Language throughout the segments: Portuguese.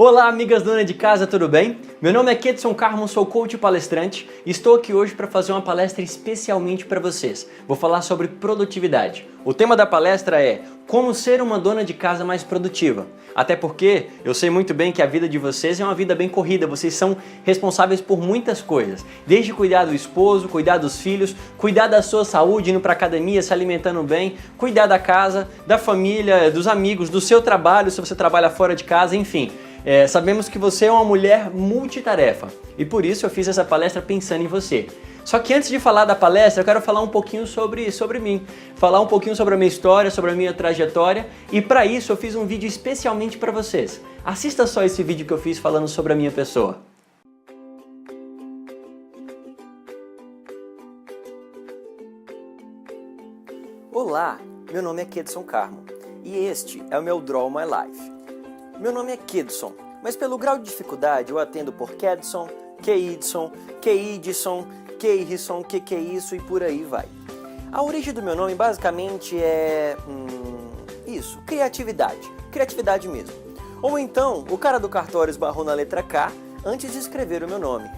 Olá, amigas donas de casa, tudo bem? Meu nome é Kedson Carmo, sou coach e palestrante e estou aqui hoje para fazer uma palestra especialmente para vocês. Vou falar sobre produtividade. O tema da palestra é como ser uma dona de casa mais produtiva. Até porque eu sei muito bem que a vida de vocês é uma vida bem corrida, vocês são responsáveis por muitas coisas. Desde cuidar do esposo, cuidar dos filhos, cuidar da sua saúde, indo para academia, se alimentando bem, cuidar da casa, da família, dos amigos, do seu trabalho, se você trabalha fora de casa, enfim. Sabemos que você é uma mulher multitarefa e por isso eu fiz essa palestra pensando em você. Só que antes de falar da palestra, eu quero falar um pouquinho sobre mim, falar um pouquinho sobre a minha história, sobre a minha trajetória e para isso eu fiz um vídeo especialmente para vocês. Assista só esse vídeo que eu fiz falando sobre a minha pessoa. Olá, meu nome é Kedson Carmo e este é o meu Draw My Life. Meu nome é Kedson, mas pelo grau de dificuldade eu atendo por Kedson, Keidson, Keidson, Keirson, que é isso e por aí vai. A origem do meu nome basicamente é... isso, criatividade. Criatividade mesmo. Ou então, o cara do cartório esbarrou na letra K antes de escrever o meu nome.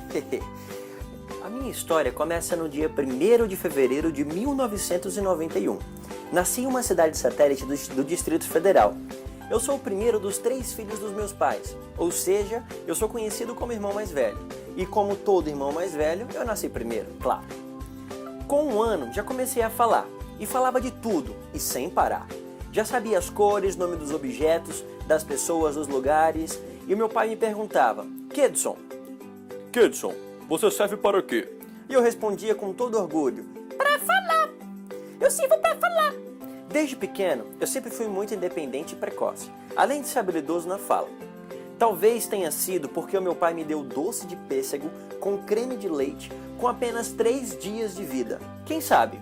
A minha história começa no dia 1º de fevereiro de 1991. Nasci em uma cidade satélite do Distrito Federal. Eu sou o primeiro dos 3 filhos dos meus pais, ou seja, eu sou conhecido como irmão mais velho. E como todo irmão mais velho, eu nasci primeiro, claro. Com 1 ano, já comecei a falar, e falava de tudo, e sem parar. Já sabia as cores, nome dos objetos, das pessoas, dos lugares, e o meu pai me perguntava, Kedson, você serve para quê? E eu respondia com todo orgulho, para falar, eu sirvo para falar. Desde pequeno, eu sempre fui muito independente e precoce, além de ser habilidoso na fala. Talvez tenha sido porque o meu pai me deu doce de pêssego com creme de leite com apenas 3 dias de vida. Quem sabe?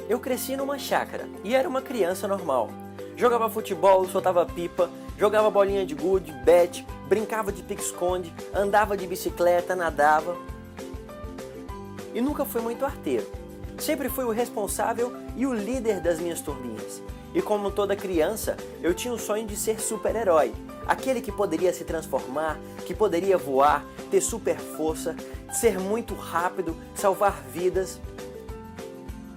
Eu cresci numa chácara e era uma criança normal. Jogava futebol, soltava pipa, jogava bolinha de gude, bete, brincava de pique-esconde, andava de bicicleta, nadava. E nunca fui muito arteiro. Sempre fui o responsável e o líder das minhas turminhas. E como toda criança, eu tinha o sonho de ser super-herói. Aquele que poderia se transformar, que poderia voar, ter super força, ser muito rápido, salvar vidas.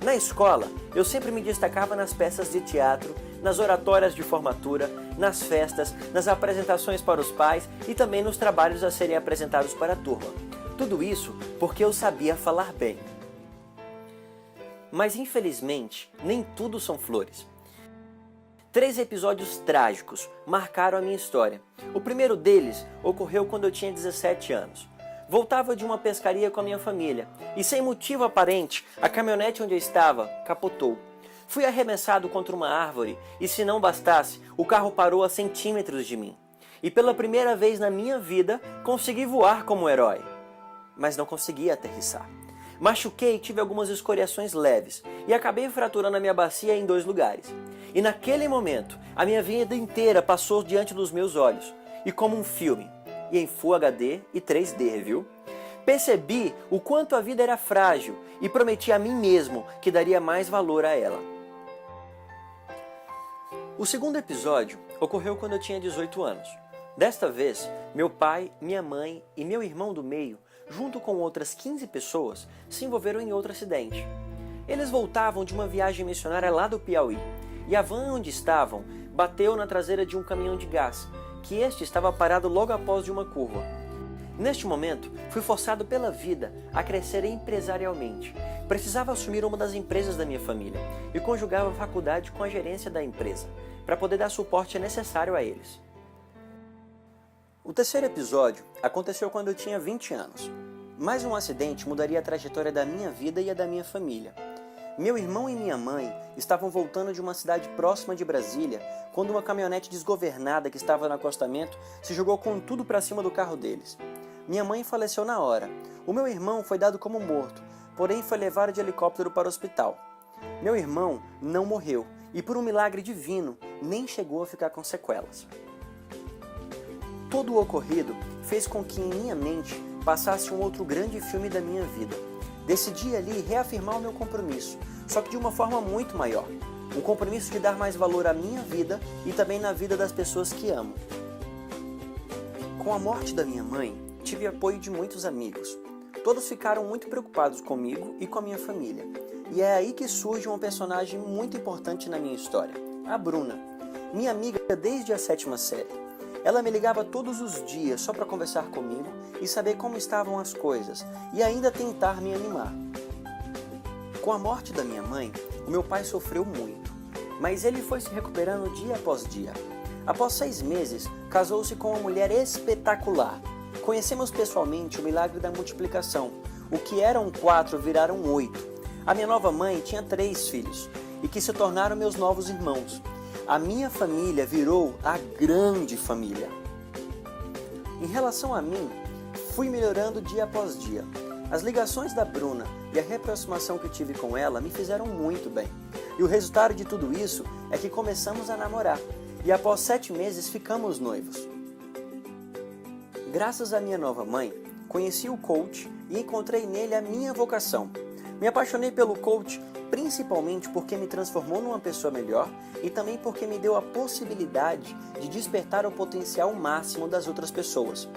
Na escola, eu sempre me destacava nas peças de teatro, nas oratórias de formatura, nas festas, nas apresentações para os pais e também nos trabalhos a serem apresentados para a turma. Tudo isso porque eu sabia falar bem. Mas infelizmente, nem tudo são flores. 3 episódios trágicos marcaram a minha história. O primeiro deles ocorreu quando eu tinha 17 anos. Voltava de uma pescaria com a minha família e sem motivo aparente, a caminhonete onde eu estava capotou. Fui arremessado contra uma árvore e se não bastasse, o carro parou a centímetros de mim. E pela primeira vez na minha vida, consegui voar como um herói. Mas não consegui aterrissar. Machuquei e tive algumas escoriações leves e acabei fraturando a minha bacia em 2 lugares. E naquele momento, a minha vida inteira passou diante dos meus olhos, e como um filme, e em Full HD e 3D, viu? Percebi o quanto a vida era frágil e prometi a mim mesmo que daria mais valor a ela. O segundo episódio ocorreu quando eu tinha 18 anos. Desta vez, meu pai, minha mãe e meu irmão do meio, junto com outras 15 pessoas, se envolveram em outro acidente. Eles voltavam de uma viagem missionária lá do Piauí, e a van onde estavam bateu na traseira de um caminhão de gás, que este estava parado logo após de uma curva. Neste momento, fui forçado pela vida a crescer empresarialmente. Precisava assumir uma das empresas da minha família, e conjugava a faculdade com a gerência da empresa, para poder dar suporte necessário a eles. O terceiro episódio aconteceu quando eu tinha 20 anos. Mais um acidente mudaria a trajetória da minha vida e a da minha família. Meu irmão e minha mãe estavam voltando de uma cidade próxima de Brasília quando uma caminhonete desgovernada que estava no acostamento se jogou com tudo para cima do carro deles. Minha mãe faleceu na hora. O meu irmão foi dado como morto, porém foi levado de helicóptero para o hospital. Meu irmão não morreu e, por um milagre divino, nem chegou a ficar com sequelas. Todo o ocorrido fez com que em minha mente passasse um outro grande filme da minha vida. Decidi ali reafirmar o meu compromisso, só que de uma forma muito maior. O compromisso de dar mais valor à minha vida e também na vida das pessoas que amo. Com a morte da minha mãe, tive apoio de muitos amigos. Todos ficaram muito preocupados comigo e com a minha família. E é aí que surge uma personagem muito importante na minha história, a Bruna, minha amiga desde a 7ª série. Ela me ligava todos os dias só para conversar comigo e saber como estavam as coisas, e ainda tentar me animar. Com a morte da minha mãe, o meu pai sofreu muito, mas ele foi se recuperando dia após dia. Após 6 meses, casou-se com uma mulher espetacular. Conhecemos pessoalmente o milagre da multiplicação. O que eram 4 viraram 8. A minha nova mãe tinha 3 filhos, e que se tornaram meus novos irmãos. A minha família virou a grande família. Em relação a mim, fui melhorando dia após dia. As ligações da Bruna e a reaproximação que tive com ela me fizeram muito bem. E o resultado de tudo isso é que começamos a namorar. E após 7 meses ficamos noivos. Graças à minha nova mãe, conheci o coach e encontrei nele a minha vocação. Me apaixonei pelo coach principalmente porque me transformou numa pessoa melhor e também porque me deu a possibilidade de despertar o potencial máximo das outras pessoas.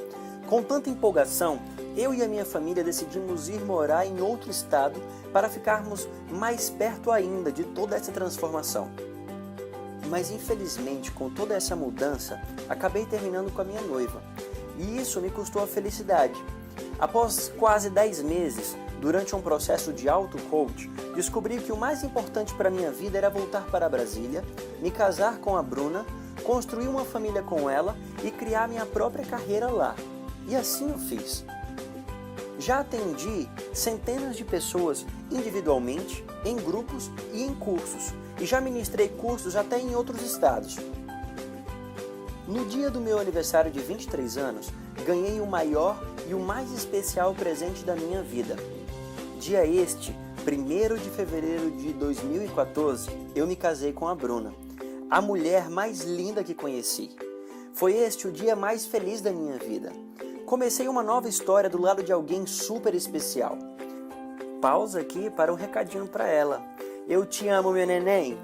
Com tanta empolgação, eu e a minha família decidimos ir morar em outro estado para ficarmos mais perto ainda de toda essa transformação. Mas infelizmente, com toda essa mudança, acabei terminando com a minha noiva. E isso me custou a felicidade. Após quase 10 meses, durante um processo de auto-coach, descobri que o mais importante para a minha vida era voltar para Brasília, me casar com a Bruna, construir uma família com ela e criar minha própria carreira lá. E assim eu fiz. Já atendi centenas de pessoas individualmente, em grupos e em cursos, e já ministrei cursos até em outros estados. No dia do meu aniversário de 23 anos, ganhei o maior e o mais especial presente da minha vida. Dia este, 1º de fevereiro de 2014, eu me casei com a Bruna, a mulher mais linda que conheci. Foi este o dia mais feliz da minha vida. Comecei uma nova história do lado de alguém super especial. Pausa aqui para um recadinho para ela. Eu te amo, meu neném.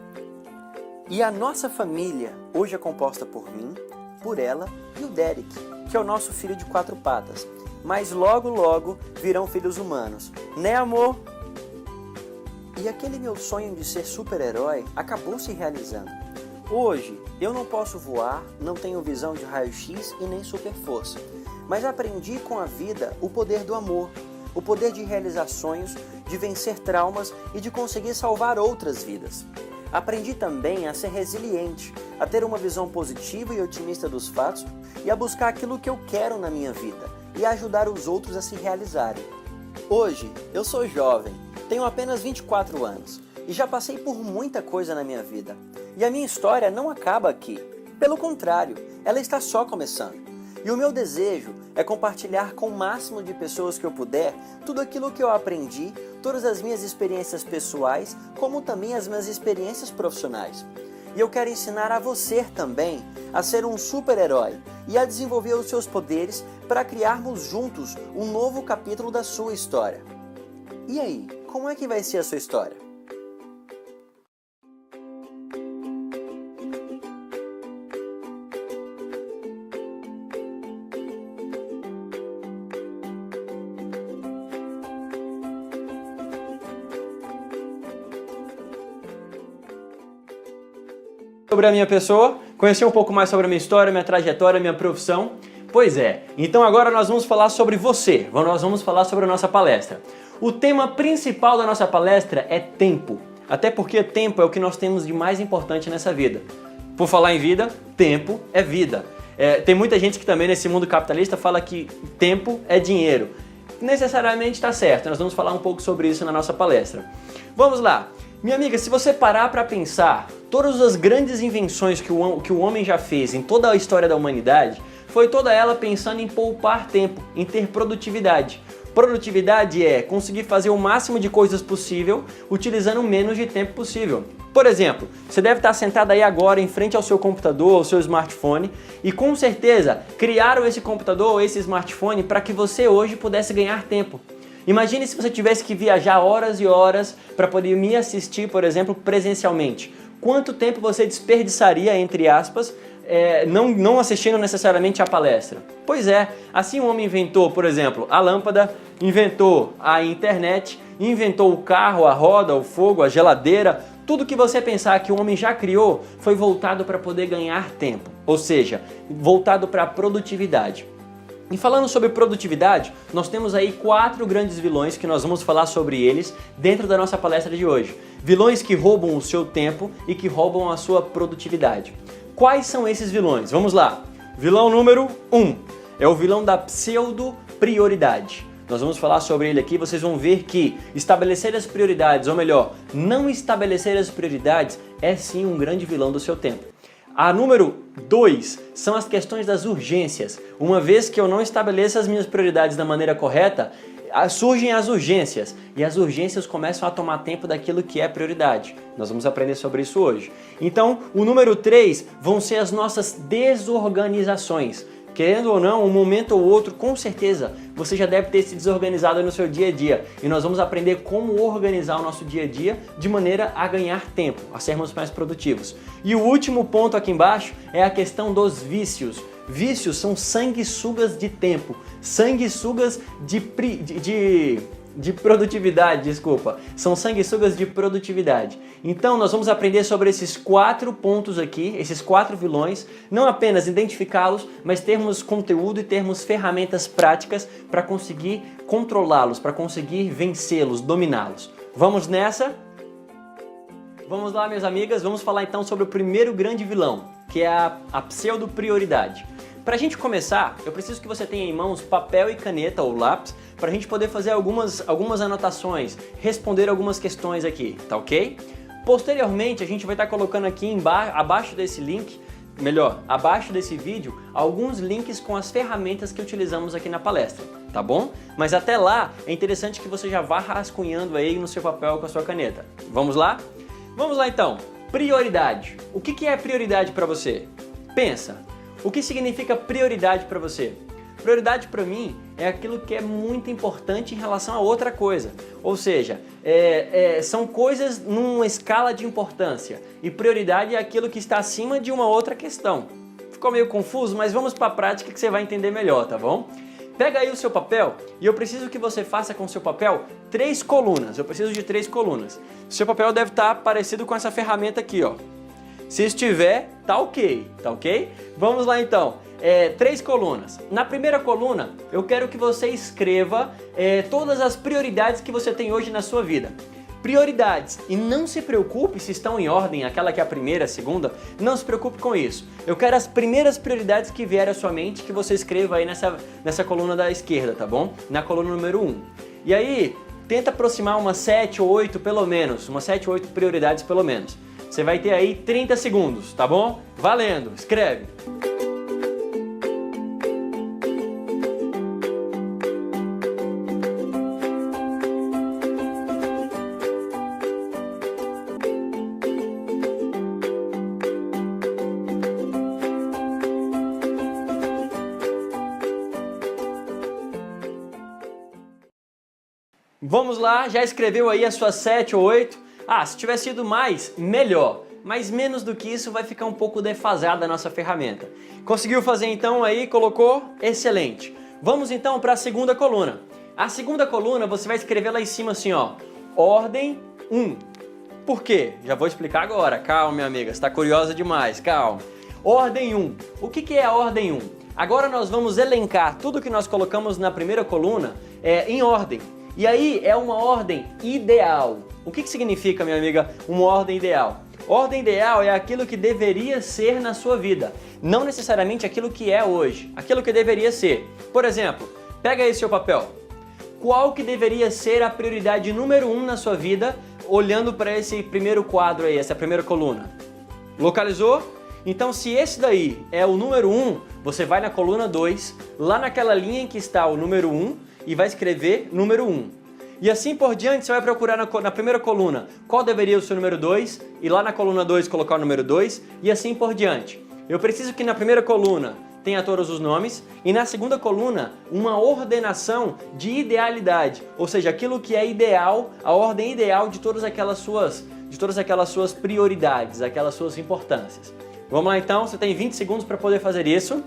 E a nossa família hoje é composta por mim, por ela e o Derek, que é o nosso filho de 4 patas. Mas logo, logo virão filhos humanos. Né, amor? E aquele meu sonho de ser super-herói acabou se realizando. Hoje, eu não posso voar, não tenho visão de raio-x e nem super força. Mas aprendi com a vida o poder do amor, o poder de realizar sonhos, de vencer traumas e de conseguir salvar outras vidas. Aprendi também a ser resiliente, a ter uma visão positiva e otimista dos fatos e a buscar aquilo que eu quero na minha vida e a ajudar os outros a se realizarem. Hoje, eu sou jovem, tenho apenas 24 anos e já passei por muita coisa na minha vida. E a minha história não acaba aqui. Pelo contrário, ela está só começando. E o meu desejo é compartilhar com o máximo de pessoas que eu puder tudo aquilo que eu aprendi, todas as minhas experiências pessoais, como também as minhas experiências profissionais. E eu quero ensinar a você também a ser um super-herói e a desenvolver os seus poderes para criarmos juntos um novo capítulo da sua história. E aí, como é que vai ser a sua história? Sobre a minha pessoa, conhecer um pouco mais sobre a minha história, minha trajetória, minha profissão. Pois é, então agora nós vamos falar sobre você, nós vamos falar sobre a nossa palestra. O tema principal da nossa palestra é tempo, até porque tempo é o que nós temos de mais importante nessa vida. Por falar em vida, tempo é vida. Tem muita gente que também nesse mundo capitalista fala que tempo é dinheiro. Necessariamente está certo, nós vamos falar um pouco sobre isso na nossa palestra. Vamos lá! Minha amiga, se você parar para pensar, todas as grandes invenções que o homem já fez em toda a história da humanidade, foi toda ela pensando em poupar tempo, em ter produtividade. Produtividade é conseguir fazer o máximo de coisas possível utilizando o menos de tempo possível. Por exemplo, você deve estar sentado aí agora em frente ao seu computador, ao seu smartphone e com certeza criaram esse computador ou esse smartphone para que você hoje pudesse ganhar tempo. Imagine se você tivesse que viajar horas e horas para poder me assistir, por exemplo, presencialmente. Quanto tempo você desperdiçaria, entre aspas, não assistindo necessariamente a palestra? Pois é, assim o homem inventou, por exemplo, a lâmpada, inventou a internet, inventou o carro, a roda, o fogo, a geladeira. Tudo que você pensar que o homem já criou foi voltado para poder ganhar tempo, ou seja, voltado para a produtividade. E falando sobre produtividade, nós temos aí 4 grandes vilões que nós vamos falar sobre eles dentro da nossa palestra de hoje. Vilões que roubam o seu tempo e que roubam a sua produtividade. Quais são esses vilões? Vamos lá. Vilão número 1 é o vilão da pseudo-prioridade. Nós vamos falar sobre ele aqui, vocês vão ver que estabelecer as prioridades, ou melhor, não estabelecer as prioridades é sim um grande vilão do seu tempo. A número 2 são as questões das urgências. Uma vez que eu não estabeleço as minhas prioridades da maneira correta, surgem as urgências e as urgências começam a tomar tempo daquilo que é prioridade. Nós vamos aprender sobre isso hoje. Então, o número 3 vão ser as nossas desorganizações. Querendo ou não, um momento ou outro, com certeza, você já deve ter se desorganizado no seu dia a dia. E nós vamos aprender como organizar o nosso dia a dia de maneira a ganhar tempo, a sermos mais produtivos. E o último ponto aqui embaixo é a questão dos vícios. Vícios são sanguessugas de tempo, sanguessugas de produtividade, desculpa. São sanguessugas de produtividade. Então nós vamos aprender sobre esses 4 pontos aqui, esses 4 vilões, não apenas identificá-los, mas termos conteúdo e termos ferramentas práticas para conseguir controlá-los, para conseguir vencê-los, dominá-los. Vamos nessa? Vamos lá, minhas amigas, vamos falar então sobre o primeiro grande vilão, que é a pseudo-prioridade. Para a gente começar, eu preciso que você tenha em mãos papel e caneta ou lápis para a gente poder fazer algumas anotações, responder algumas questões aqui, tá ok? Posteriormente, a gente vai estar colocando aqui abaixo desse link, abaixo desse vídeo, alguns links com as ferramentas que utilizamos aqui na palestra, tá bom? Mas até lá, é interessante que você já vá rascunhando aí no seu papel com a sua caneta. Vamos lá? Vamos lá então. Prioridade. O que é prioridade para você? Pensa. O que significa prioridade para você? Prioridade para mim é aquilo que é muito importante em relação a outra coisa. Ou seja, são coisas numa escala de importância. E prioridade é aquilo que está acima de uma outra questão. Ficou meio confuso, mas vamos para a prática que você vai entender melhor, tá bom? Pega aí o seu papel e eu preciso que você faça com o seu papel 3 colunas. Eu preciso de 3 colunas. O seu papel deve estar parecido com essa ferramenta aqui, ó. Se estiver, tá ok, tá ok? Vamos lá então, 3 colunas. Na primeira coluna, eu quero que você escreva todas as prioridades que você tem hoje na sua vida. Prioridades, e não se preocupe se estão em ordem, aquela que é a primeira, a segunda, não se preocupe com isso. Eu quero as primeiras prioridades que vierem à sua mente, que você escreva aí nessa coluna da esquerda, tá bom? Na coluna número 1. E aí, tenta aproximar umas 7 ou 8 pelo menos, umas 7 ou 8 prioridades pelo menos. Você vai ter aí 30 segundos, tá bom? Valendo, escreve! Vamos lá, já escreveu aí as suas 7 ou 8? Se tiver sido mais, melhor. Mas menos do que isso vai ficar um pouco defasada a nossa ferramenta. Conseguiu fazer então aí, colocou? Excelente. Vamos então para a segunda coluna. A segunda coluna você vai escrever lá em cima assim, ó. Ordem 1. Por quê? Já vou explicar agora. Calma, minha amiga, você está curiosa demais, calma. Ordem 1. O que é a ordem 1? Agora nós vamos elencar tudo que nós colocamos na primeira coluna em ordem. E aí é uma ordem ideal. O que significa, minha amiga, uma ordem ideal? Ordem ideal é aquilo que deveria ser na sua vida, não necessariamente aquilo que é hoje, aquilo que deveria ser. Por exemplo, pega aí seu papel. Qual que deveria ser a prioridade número 1 na sua vida, olhando para esse primeiro quadro aí, essa primeira coluna? Localizou? Então, se esse daí é o número 1, você vai na coluna 2, lá naquela linha em que está o número 1, e vai escrever número 1. E assim por diante, você vai procurar na primeira coluna qual deveria ser o seu número 2, e lá na coluna 2 colocar o número 2, e assim por diante. Eu preciso que na primeira coluna tenha todos os nomes, e na segunda coluna uma ordenação de idealidade, ou seja, aquilo que é ideal, a ordem ideal de todas aquelas suas prioridades, aquelas suas importâncias. Vamos lá então, você tem 20 segundos para poder fazer isso.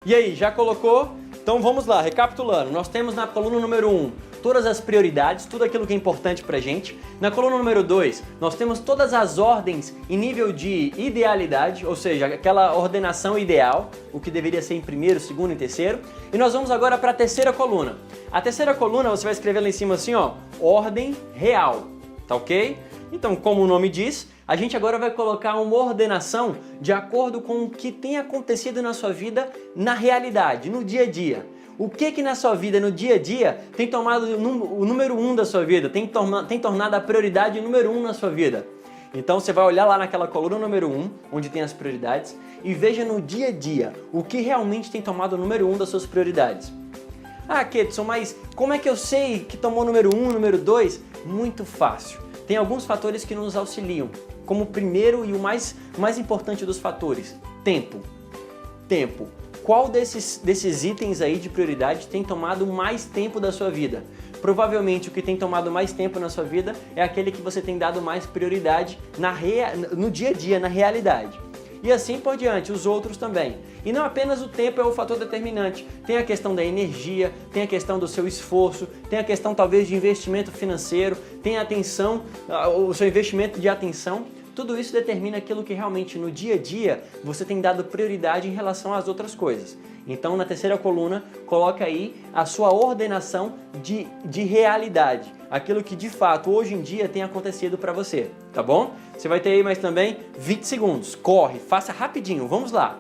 E aí, já colocou? Então vamos lá, recapitulando. Nós temos na coluna número 1 todas as prioridades, tudo aquilo que é importante pra gente. Na coluna número 2, nós temos todas as ordens em nível de idealidade, ou seja, aquela ordenação ideal, o que deveria ser em primeiro, segundo e terceiro. E nós vamos agora para a terceira coluna. A terceira coluna você vai escrever lá em cima assim, ó, ordem real, tá ok? Então, como o nome diz, a gente agora vai colocar uma ordenação de acordo com o que tem acontecido na sua vida na realidade, no dia a dia. O que na sua vida, no dia a dia, tem tomado o número 1 da sua vida, tem tornado a prioridade número 1 na sua vida. Então você vai olhar lá naquela coluna número 1, onde tem as prioridades, e veja no dia a dia o que realmente tem tomado o número 1 das suas prioridades. Ah, Kedson, mas como é que eu sei que tomou o número 1, o número 2? Muito fácil. Tem alguns fatores que nos auxiliam, como o primeiro e o mais importante dos fatores, tempo. Tempo. Qual desses itens aí de prioridade tem tomado mais tempo da sua vida? Provavelmente o que tem tomado mais tempo na sua vida é aquele que você tem dado mais prioridade no dia a dia, na realidade. E assim por diante, os outros também. E não apenas o tempo é o fator determinante, tem a questão da energia, tem a questão do seu esforço, tem a questão talvez de investimento financeiro, tem a atenção, o seu investimento de atenção. Tudo isso determina aquilo que realmente no dia a dia você tem dado prioridade em relação às outras coisas. Então na terceira coluna, coloca aí a sua ordenação de realidade. Aquilo que de fato hoje em dia tem acontecido para você, tá bom? Você vai ter aí mais também 20 segundos. Corre, faça rapidinho, vamos lá!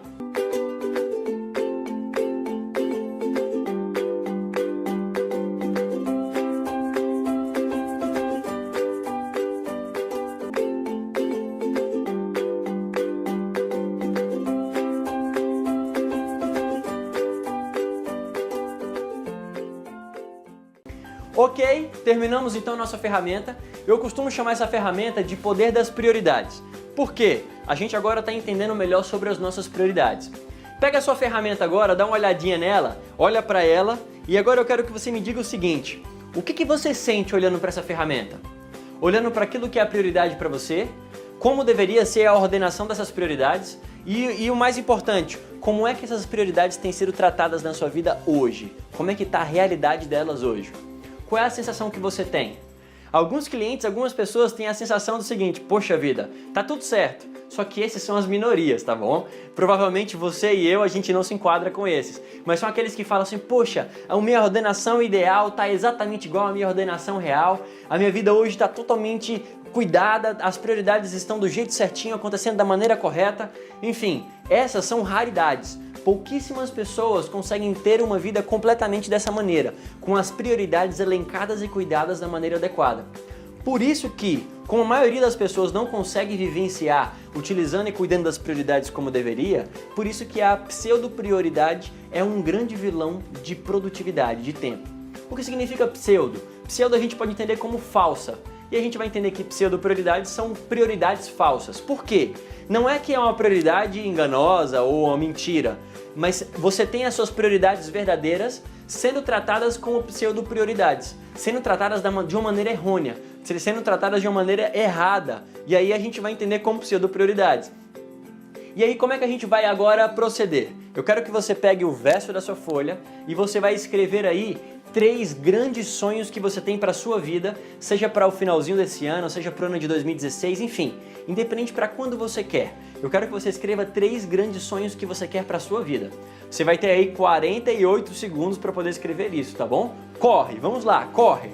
Ok, terminamos então nossa ferramenta. Eu costumo chamar essa ferramenta de poder das prioridades. Por quê? A gente agora está entendendo melhor sobre as nossas prioridades. Pega a sua ferramenta agora, dá uma olhadinha nela, olha para ela e agora eu quero que você me diga o seguinte: o que você sente olhando para essa ferramenta? Olhando para aquilo que é a prioridade para você, como deveria ser a ordenação dessas prioridades e o mais importante, como é que essas prioridades têm sido tratadas na sua vida hoje? Como é que está a realidade delas hoje? Qual é a sensação que você tem? Alguns clientes, algumas pessoas têm a sensação do seguinte: poxa vida, tá tudo certo, só que esses são as minorias, tá bom? Provavelmente você e eu, a gente não se enquadra com esses, mas são aqueles que falam assim: poxa, a minha ordenação ideal tá exatamente igual à minha ordenação real, a minha vida hoje está totalmente cuidada, as prioridades estão do jeito certinho, acontecendo da maneira correta. Enfim, essas são raridades. Pouquíssimas pessoas conseguem ter uma vida completamente dessa maneira, com as prioridades elencadas e cuidadas da maneira adequada. Por isso que, como a maioria das pessoas não consegue vivenciar utilizando e cuidando das prioridades como deveria, por isso que a pseudo-prioridade é um grande vilão de produtividade, de tempo. O que significa pseudo? Pseudo a gente pode entender como falsa. E a gente vai entender que pseudo-prioridades são prioridades falsas. Por quê? Não é que é uma prioridade enganosa ou uma mentira, mas você tem as suas prioridades verdadeiras sendo tratadas como pseudo-prioridades, sendo tratadas de uma maneira errônea, sendo tratadas de uma maneira errada. E aí a gente vai entender como pseudo-prioridades. E aí como é que a gente vai agora proceder? Eu quero que você pegue o verso da sua folha e você vai escrever aí 3 grandes sonhos que você tem para a sua vida, seja para o finalzinho desse ano, seja para o ano de 2016, enfim, independente para quando você quer. Eu quero que você escreva 3 grandes sonhos que você quer para a sua vida. Você vai ter aí 48 segundos para poder escrever isso, tá bom? Corre, vamos lá, corre!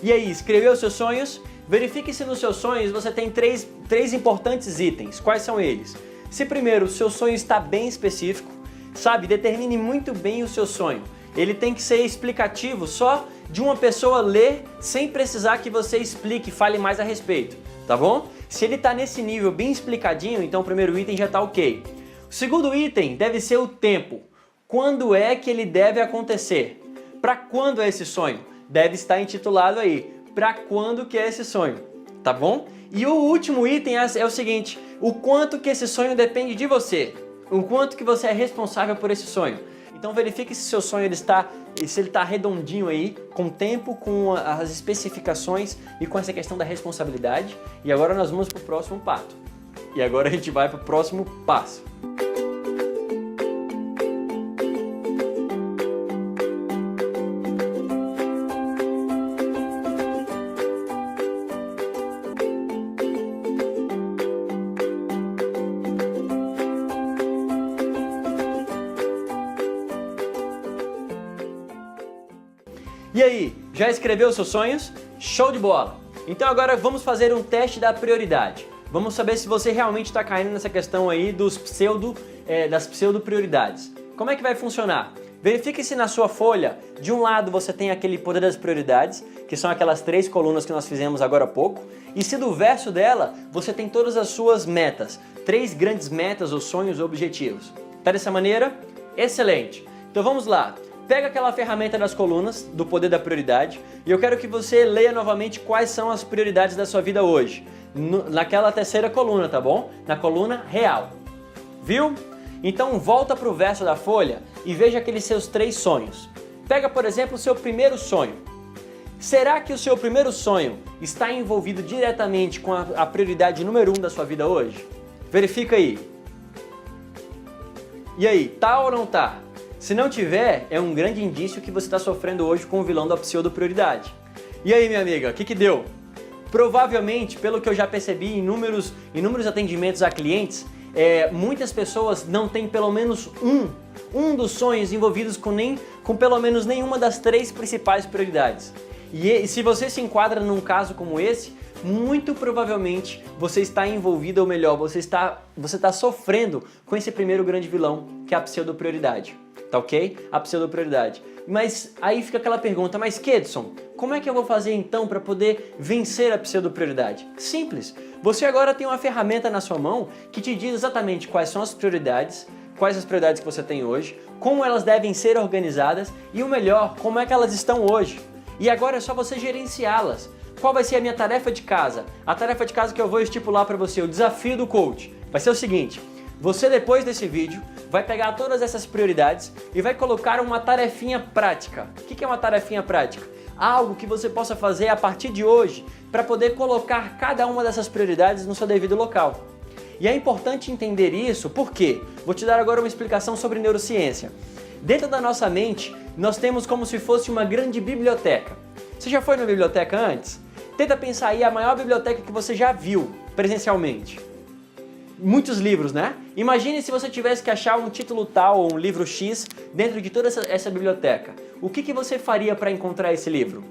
E aí, escreveu seus sonhos? Verifique se nos seus sonhos você tem três importantes itens. Quais são eles? Se primeiro o seu sonho está bem específico, Sabe, determine muito bem o seu sonho. Ele tem que ser explicativo, só de uma pessoa ler sem precisar que você explique, fale mais a respeito, tá bom? Se ele está nesse nível bem explicadinho, então o primeiro item já está ok. O segundo item deve ser o tempo. Quando é que ele deve acontecer? Para quando é esse sonho? Deve estar intitulado aí. Para quando que é esse sonho? Tá bom? E o último item é o seguinte: o quanto que esse sonho depende de você. O quanto que você é responsável por esse sonho. Então verifique se seu sonho ele está redondinho aí, com tempo, com as especificações e com essa questão da responsabilidade. E agora nós vamos para o próximo passo. E agora a gente vai para o próximo passo. E aí, já escreveu os seus sonhos? Show de bola! Então agora vamos fazer um teste da prioridade. Vamos saber se você realmente está caindo nessa questão aí das pseudo prioridades. Como é que vai funcionar? Verifique se na sua folha, de um lado você tem aquele poder das prioridades, que são aquelas 3 colunas que nós fizemos agora há pouco, e se do verso dela você tem todas as suas metas, 3 grandes metas ou sonhos ou objetivos. Tá dessa maneira? Excelente! Então vamos lá! Pega aquela ferramenta das colunas, do poder da prioridade, e eu quero que você leia novamente quais são as prioridades da sua vida hoje. Naquela terceira coluna, tá bom? Na coluna real. Viu? Então volta para o verso da folha e veja aqueles seus 3 sonhos. Pega, por exemplo, o seu primeiro sonho. Será que o seu primeiro sonho está envolvido diretamente com a prioridade número 1 da sua vida hoje? Verifica aí. E aí, tá ou não tá? Se não tiver, é um grande indício que você está sofrendo hoje com o vilão da pseudo-prioridade. E aí, minha amiga, o que deu? Provavelmente, pelo que eu já percebi em inúmeros atendimentos a clientes, muitas pessoas não têm pelo menos um dos sonhos envolvidos com pelo menos nenhuma das 3 principais prioridades. E se você se enquadra num caso como esse, muito provavelmente você está envolvido, ou melhor, você está sofrendo com esse primeiro grande vilão, que é a pseudo-prioridade. Tá ok? A pseudo-prioridade. Mas aí fica aquela pergunta, mas Kedson, como é que eu vou fazer então para poder vencer a pseudo-prioridade? Simples. Você agora tem uma ferramenta na sua mão que te diz exatamente quais são as prioridades, quais as prioridades que você tem hoje, como elas devem ser organizadas e o melhor, como é que elas estão hoje. E agora é só você gerenciá-las. Qual vai ser a minha tarefa de casa? A tarefa de casa que eu vou estipular para você, o desafio do coach, vai ser o seguinte: você depois desse vídeo vai pegar todas essas prioridades e vai colocar uma tarefinha prática. O que é uma tarefinha prática? Algo que você possa fazer a partir de hoje para poder colocar cada uma dessas prioridades no seu devido local. E é importante entender isso porque vou te dar agora uma explicação sobre neurociência. Dentro da nossa mente, nós temos como se fosse uma grande biblioteca. Você já foi na biblioteca antes? Tenta pensar aí a maior biblioteca que você já viu presencialmente. Muitos livros, né? Imagine se você tivesse que achar um título tal ou um livro X dentro de toda essa biblioteca. O que você faria para encontrar esse livro?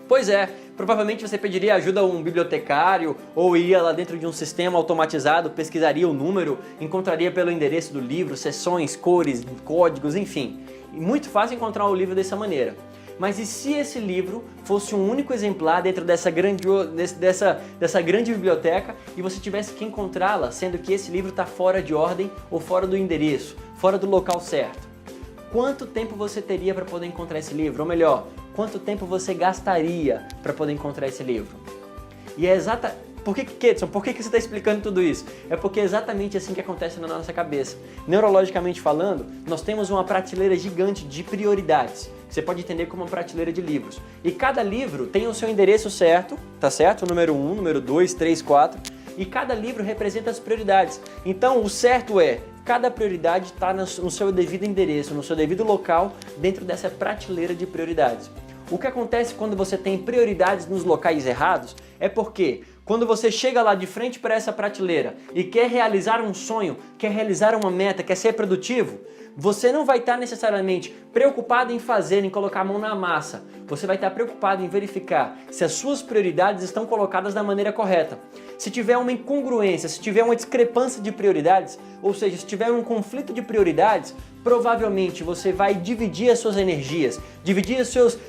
Pois é, provavelmente você pediria ajuda a um bibliotecário ou iria lá dentro de um sistema automatizado, pesquisaria o número, encontraria pelo endereço do livro, seções, cores, códigos, enfim. Muito fácil encontrar o livro dessa maneira. Mas e se esse livro fosse um único exemplar dentro dessa grande biblioteca e você tivesse que encontrá-la, sendo que esse livro está fora de ordem ou fora do endereço, fora do local certo? Quanto tempo você teria para poder encontrar esse livro? Ou melhor, quanto tempo você gastaria para poder encontrar esse livro? E é Por que, Kedson, por que você está explicando tudo isso? É porque é exatamente assim que acontece na nossa cabeça. Neurologicamente falando, nós temos uma prateleira gigante de prioridades. Você pode entender como uma prateleira de livros. E cada livro tem o seu endereço certo, tá certo? O número 1, número 2, 3, 4. E cada livro representa as prioridades. Então, o certo é, cada prioridade está no seu devido endereço, no seu devido local, dentro dessa prateleira de prioridades. O que acontece quando você tem prioridades nos locais errados é porque quando você chega lá de frente para essa prateleira e quer realizar um sonho, quer realizar uma meta, quer ser produtivo, Você não vai estar necessariamente preocupado em fazer, em colocar a mão na massa. Você vai estar preocupado em verificar se as suas prioridades estão colocadas da maneira correta. Se tiver uma incongruência, se tiver uma discrepância de prioridades, ou seja, se tiver um conflito de prioridades, provavelmente você vai dividir as suas energias, dividir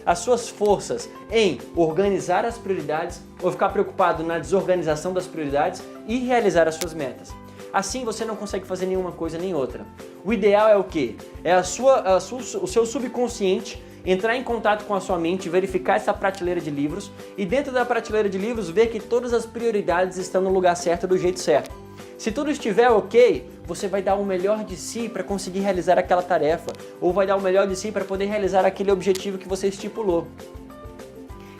as suas forças em organizar as prioridades ou ficar preocupado na desorganização das prioridades e realizar as suas metas. Assim você não consegue fazer nenhuma coisa nem outra. O ideal é o quê? É o seu subconsciente entrar em contato com a sua mente, verificar essa prateleira de livros e dentro da prateleira de livros ver que todas as prioridades estão no lugar certo, do jeito certo. Se tudo estiver ok, você vai dar o melhor de si para conseguir realizar aquela tarefa ou vai dar o melhor de si para poder realizar aquele objetivo que você estipulou.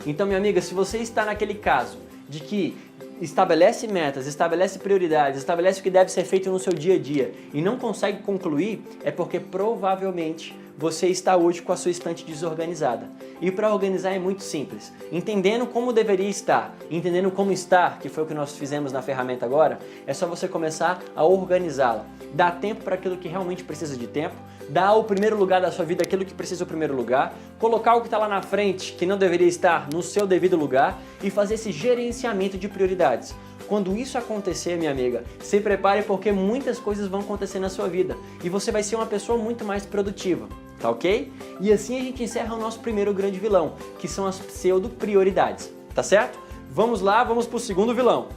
Então, minha amiga, se você está naquele caso de que estabelece metas, estabelece prioridades, estabelece o que deve ser feito no seu dia a dia e não consegue concluir, é porque provavelmente você está hoje com a sua estante desorganizada. E para organizar é muito simples. Entendendo como deveria estar, entendendo como estar, que foi o que nós fizemos na ferramenta agora, é só você começar a organizá-la. Dar tempo para aquilo que realmente precisa de tempo, dar o primeiro lugar da sua vida aquilo que precisa do primeiro lugar, colocar o que está lá na frente, que não deveria estar no seu devido lugar e fazer esse gerenciamento de prioridades. Quando isso acontecer, minha amiga, se prepare porque muitas coisas vão acontecer na sua vida e você vai ser uma pessoa muito mais produtiva, tá ok? E assim a gente encerra o nosso primeiro grande vilão, que são as pseudo-prioridades, tá certo? Vamos lá, vamos pro segundo vilão.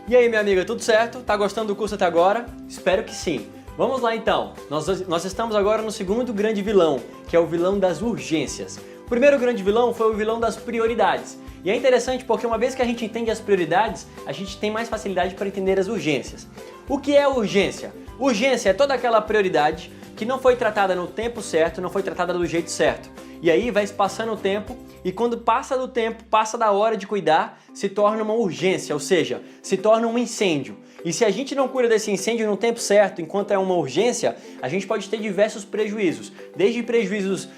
E aí, minha amiga, tudo certo? Tá gostando do curso até agora? Espero que sim. Vamos lá então, nós estamos agora no segundo grande vilão, que é o vilão das urgências. O primeiro grande vilão foi o vilão das prioridades. E é interessante porque uma vez que a gente entende as prioridades, a gente tem mais facilidade para entender as urgências. O que é urgência? Urgência é toda aquela prioridade que não foi tratada no tempo certo, não foi tratada do jeito certo. E aí vai se passando o tempo e quando passa do tempo, passa da hora de cuidar, se torna uma urgência, ou seja, se torna um incêndio. E se a gente não cuida desse incêndio no tempo certo, enquanto é uma urgência, a gente pode ter diversos prejuízos. Desde prejuízos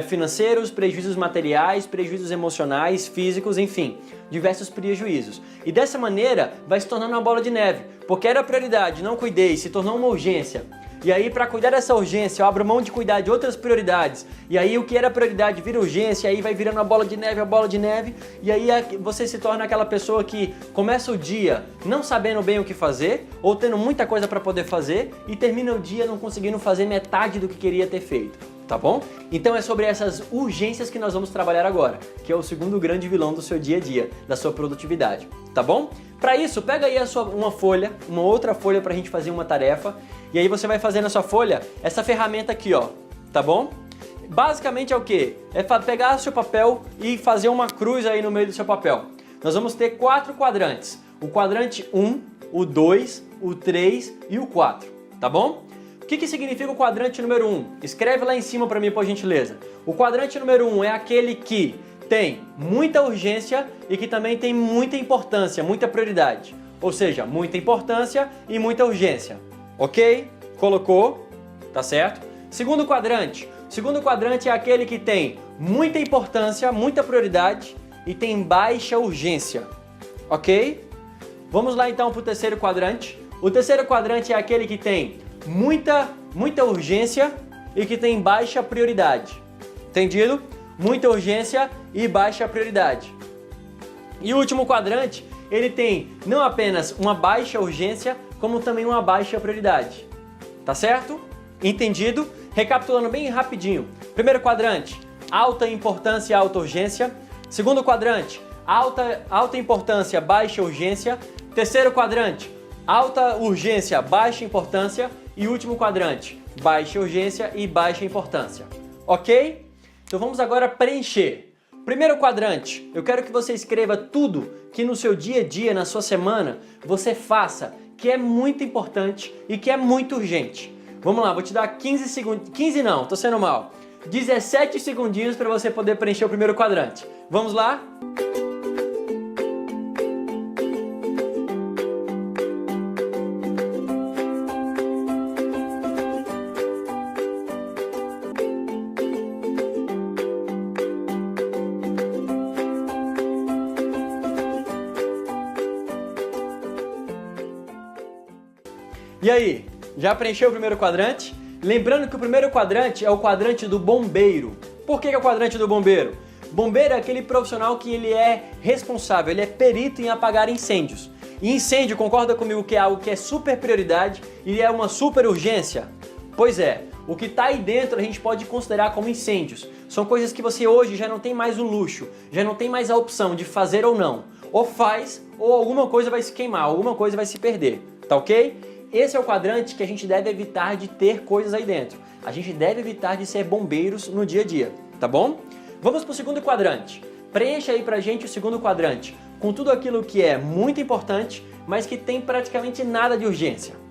financeiros, prejuízos materiais, prejuízos emocionais, físicos, enfim, diversos prejuízos. E dessa maneira vai se tornando uma bola de neve, porque era prioridade, não cuidei, se tornou uma urgência. E aí, para cuidar dessa urgência, eu abro mão de cuidar de outras prioridades. E aí, o que era prioridade vira urgência, aí vai virando a bola de neve, e aí você se torna aquela pessoa que começa o dia não sabendo bem o que fazer, ou tendo muita coisa para poder fazer, e termina o dia não conseguindo fazer metade do que queria ter feito. Tá bom? Então é sobre essas urgências que nós vamos trabalhar agora, que é o segundo grande vilão do seu dia a dia, da sua produtividade, tá bom? Para isso, pega aí uma outra folha pra gente fazer uma tarefa, e aí você vai fazer na sua folha essa ferramenta aqui, ó, tá bom? Basicamente é o quê? É pegar o seu papel e fazer uma cruz aí no meio do seu papel. Nós vamos ter 4 quadrantes, o quadrante 1, o 2, o 3 e o 4, tá bom? O que significa o quadrante número 1? Escreve lá em cima para mim, por gentileza. O quadrante número 1 é aquele que tem muita urgência e que também tem muita importância, muita prioridade. Ou seja, muita importância e muita urgência. Ok? Colocou? Tá certo? Segundo quadrante. O segundo quadrante é aquele que tem muita importância, muita prioridade e tem baixa urgência. Ok? Vamos lá então para o terceiro quadrante. O terceiro quadrante é aquele que tem muita urgência e que tem baixa prioridade. Entendido? Muita urgência e baixa prioridade. E o último quadrante, ele tem não apenas uma baixa urgência, como também uma baixa prioridade. Tá certo? Entendido? Recapitulando bem rapidinho. Primeiro quadrante, alta importância e alta urgência. Segundo quadrante, alta importância, baixa urgência. Terceiro quadrante, alta urgência, baixa importância. E último quadrante, baixa urgência e baixa importância. Ok? Então vamos agora preencher. Primeiro quadrante, eu quero que você escreva tudo que no seu dia a dia, na sua semana, você faça, que é muito importante e que é muito urgente. Vamos lá, vou te dar 15 segundos, 15 não, tô sendo mal, 17 segundinhos para você poder preencher o primeiro quadrante. Vamos lá? E aí, já preencheu o primeiro quadrante? Lembrando que o primeiro quadrante é o quadrante do bombeiro. Por que é o quadrante do bombeiro? Bombeiro é aquele profissional que ele é responsável, ele é perito em apagar incêndios. E incêndio, concorda comigo que é algo que é super prioridade e é uma super urgência? Pois é, o que está aí dentro a gente pode considerar como incêndios. São coisas que você hoje já não tem mais o luxo, já não tem mais a opção de fazer ou não. Ou faz, ou alguma coisa vai se queimar, alguma coisa vai se perder, tá ok? Esse é o quadrante que a gente deve evitar de ter coisas aí dentro. A gente deve evitar de ser bombeiros no dia a dia, tá bom? Vamos para o segundo quadrante. Preencha aí pra gente o segundo quadrante com tudo aquilo que é muito importante, mas que tem praticamente nada de urgência.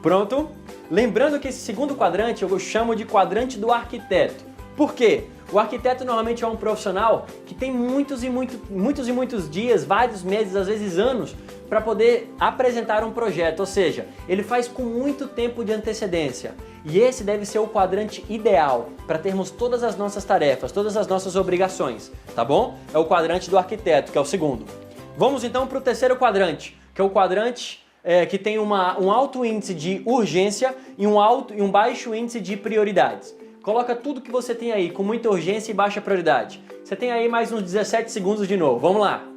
Pronto? Lembrando que esse segundo quadrante eu chamo de quadrante do arquiteto. Por quê? O arquiteto normalmente é um profissional que tem muitos dias, vários meses, às vezes anos, para poder apresentar um projeto, ou seja, ele faz com muito tempo de antecedência. E esse deve ser o quadrante ideal para termos todas as nossas tarefas, todas as nossas obrigações, tá bom? É o quadrante do arquiteto, que é o segundo. Vamos então para o terceiro quadrante, que é o quadrante que tem um alto índice de urgência e um baixo índice de prioridades. Coloca tudo que você tem aí com muita urgência e baixa prioridade. Você tem aí mais uns 17 segundos de novo. Vamos lá!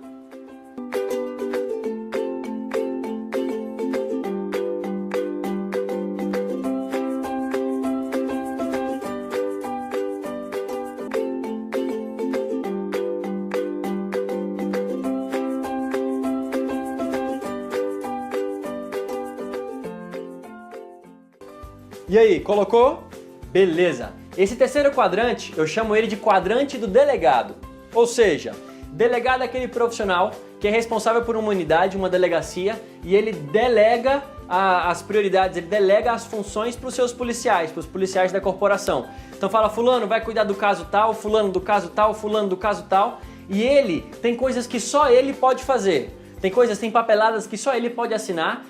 E aí, colocou? Beleza! Esse terceiro quadrante, eu chamo ele de quadrante do delegado. Ou seja, delegado é aquele profissional que é responsável por uma unidade, uma delegacia, e ele delega as prioridades, ele delega as funções para os seus policiais, para os policiais da corporação. Então fala, fulano vai cuidar do caso tal, fulano do caso tal, fulano do caso tal, e ele tem coisas que só ele pode fazer. Tem papeladas que só ele pode assinar,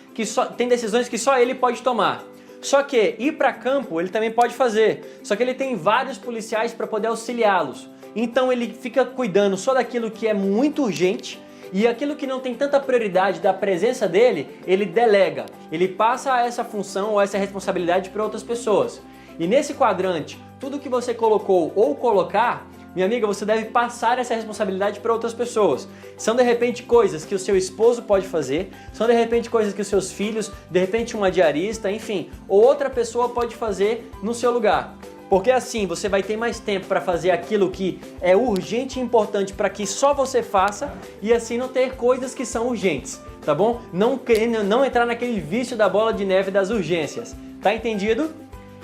tem decisões que só ele pode tomar. Só que ir para campo ele também pode fazer, só que ele tem vários policiais para poder auxiliá-los. Então ele fica cuidando só daquilo que é muito urgente e aquilo que não tem tanta prioridade da presença dele, ele delega. Ele passa essa função ou essa responsabilidade para outras pessoas. E nesse quadrante, tudo que você colocou ou colocar, minha amiga, você deve passar essa responsabilidade para outras pessoas. São de repente coisas que o seu esposo pode fazer, são de repente coisas que os seus filhos, de repente uma diarista, enfim, ou outra pessoa pode fazer no seu lugar. Porque assim você vai ter mais tempo para fazer aquilo que é urgente e importante para que só você faça e assim não ter coisas que são urgentes, tá bom? Não entrar naquele vício da bola de neve das urgências. Tá entendido?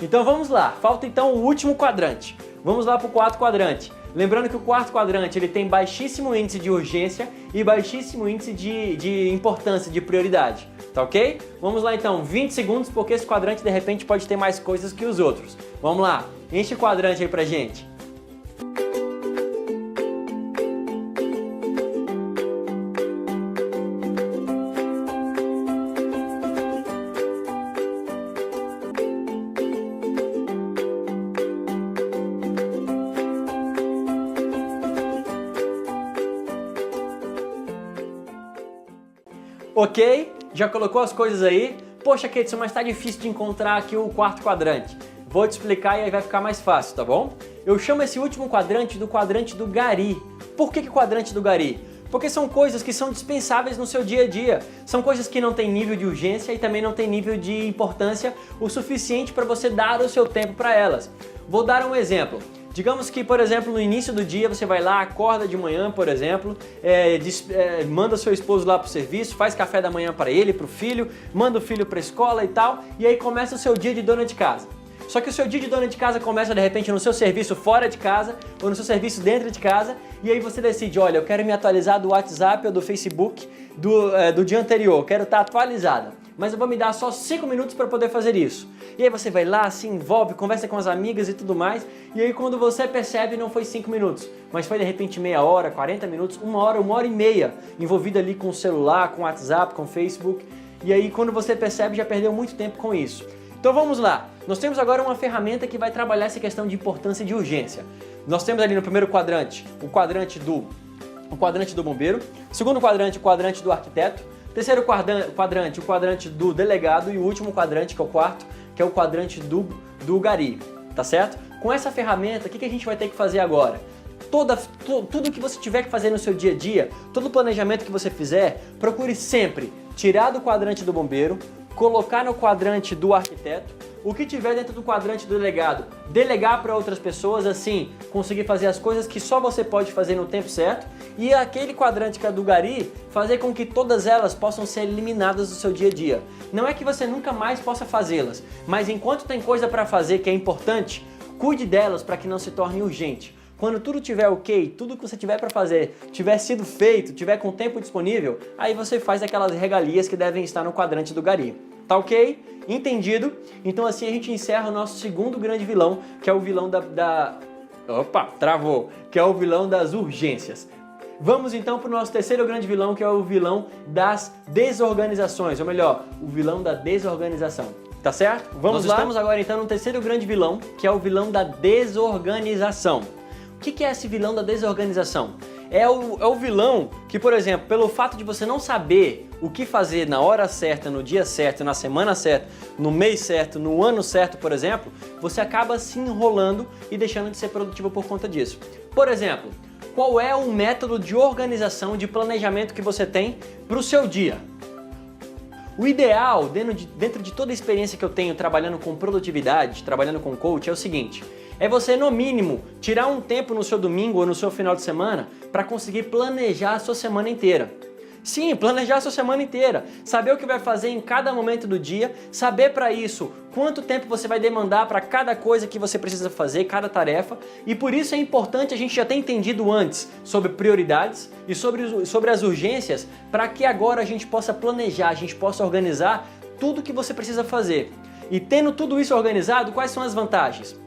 Então vamos lá, falta então o último quadrante. Vamos lá para o quarto quadrante. Lembrando que o quarto quadrante ele tem baixíssimo índice de urgência e baixíssimo índice de importância, de prioridade, tá ok? Vamos lá então, 20 segundos, porque esse quadrante de repente pode ter mais coisas que os outros. Vamos lá, enche o quadrante aí pra gente. Ok? Já colocou as coisas aí? Poxa, Kedson, mas tá difícil de encontrar aqui o quarto quadrante. Vou te explicar e aí vai ficar mais fácil, tá bom? Eu chamo esse último quadrante do quadrante do gari. Por que quadrante do gari? Porque são coisas que são dispensáveis no seu dia a dia. São coisas que não têm nível de urgência e também não têm nível de importância o suficiente para você dar o seu tempo para elas. Vou dar um exemplo. Digamos que, por exemplo, no início do dia você vai lá, acorda de manhã, por exemplo, manda seu esposo lá para o serviço, faz café da manhã para ele, para o filho, manda o filho para a escola e tal, e aí começa o seu dia de dona de casa. Só que o seu dia de dona de casa começa de repente no seu serviço fora de casa ou no seu serviço dentro de casa, e aí você decide, olha, eu quero me atualizar do WhatsApp ou do Facebook do dia anterior, quero estar atualizada. mas eu vou me dar só 5 minutos para poder fazer isso. E aí você vai lá, se envolve, conversa com as amigas e tudo mais, e aí quando você percebe não foi 5 minutos, mas foi de repente meia hora, 40 minutos, 1 hora e meia, envolvido ali com o celular, com o WhatsApp, com o Facebook, e aí quando você percebe já perdeu muito tempo com isso. Então vamos lá, nós temos agora uma ferramenta que vai trabalhar essa questão de importância e de urgência. Nós temos ali no primeiro quadrante, o quadrante do bombeiro, segundo quadrante, o quadrante do arquiteto, terceiro quadrante, o quadrante do delegado e o último quadrante, que é o quarto, que é o quadrante do gari, tá certo? Com essa ferramenta, o que a gente vai ter que fazer agora? Tudo que você tiver que fazer no seu dia a dia, todo o planejamento que você fizer, procure sempre tirar do quadrante do bombeiro, colocar no quadrante do arquiteto, o que tiver dentro do quadrante do delegado, delegar para outras pessoas, assim, conseguir fazer as coisas que só você pode fazer no tempo certo, e aquele quadrante que é do gari, fazer com que todas elas possam ser eliminadas do seu dia a dia. Não é que você nunca mais possa fazê-las, mas enquanto tem coisa para fazer que é importante, cuide delas para que não se torne urgente. Quando tudo tiver ok, tudo que você tiver para fazer tiver sido feito, tiver com tempo disponível, aí você faz aquelas regalias que devem estar no quadrante do gari. Tá ok? Entendido? Então assim a gente encerra o nosso segundo grande vilão, que é o vilão que é o vilão das urgências. Vamos então para o nosso terceiro grande vilão, que é o vilão das desorganizações, ou melhor, o vilão da desorganização. Tá certo? Vamos lá? Nós estamos agora então no terceiro grande vilão, que é o vilão da desorganização. O que é esse vilão da desorganização? É o vilão que, por exemplo, pelo fato de você não saber o que fazer na hora certa, no dia certo, na semana certa, no mês certo, no ano certo, por exemplo, você acaba se enrolando e deixando de ser produtivo por conta disso. Por exemplo, qual é o método de organização, de planejamento que você tem para o seu dia? O ideal, dentro de toda a experiência que eu tenho trabalhando com produtividade, trabalhando com coach, é o seguinte: é você, no mínimo, tirar um tempo no seu domingo ou no seu final de semana para conseguir planejar a sua semana inteira. Sim, planejar a sua semana inteira, saber o que vai fazer em cada momento do dia, saber para isso quanto tempo você vai demandar para cada coisa que você precisa fazer, cada tarefa, e por isso é importante a gente já ter entendido antes sobre prioridades e sobre as urgências, para que agora a gente possa planejar, a gente possa organizar tudo que você precisa fazer. E tendo tudo isso organizado, quais são as vantagens?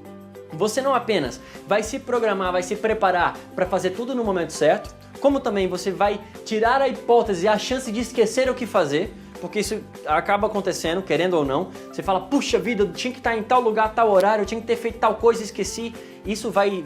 Você não apenas vai se programar, vai se preparar para fazer tudo no momento certo, como também você vai tirar a hipótese e a chance de esquecer o que fazer, porque isso acaba acontecendo, querendo ou não. Você fala, puxa vida, eu tinha que estar em tal lugar, tal horário, eu tinha que ter feito tal coisa e esqueci. Isso vai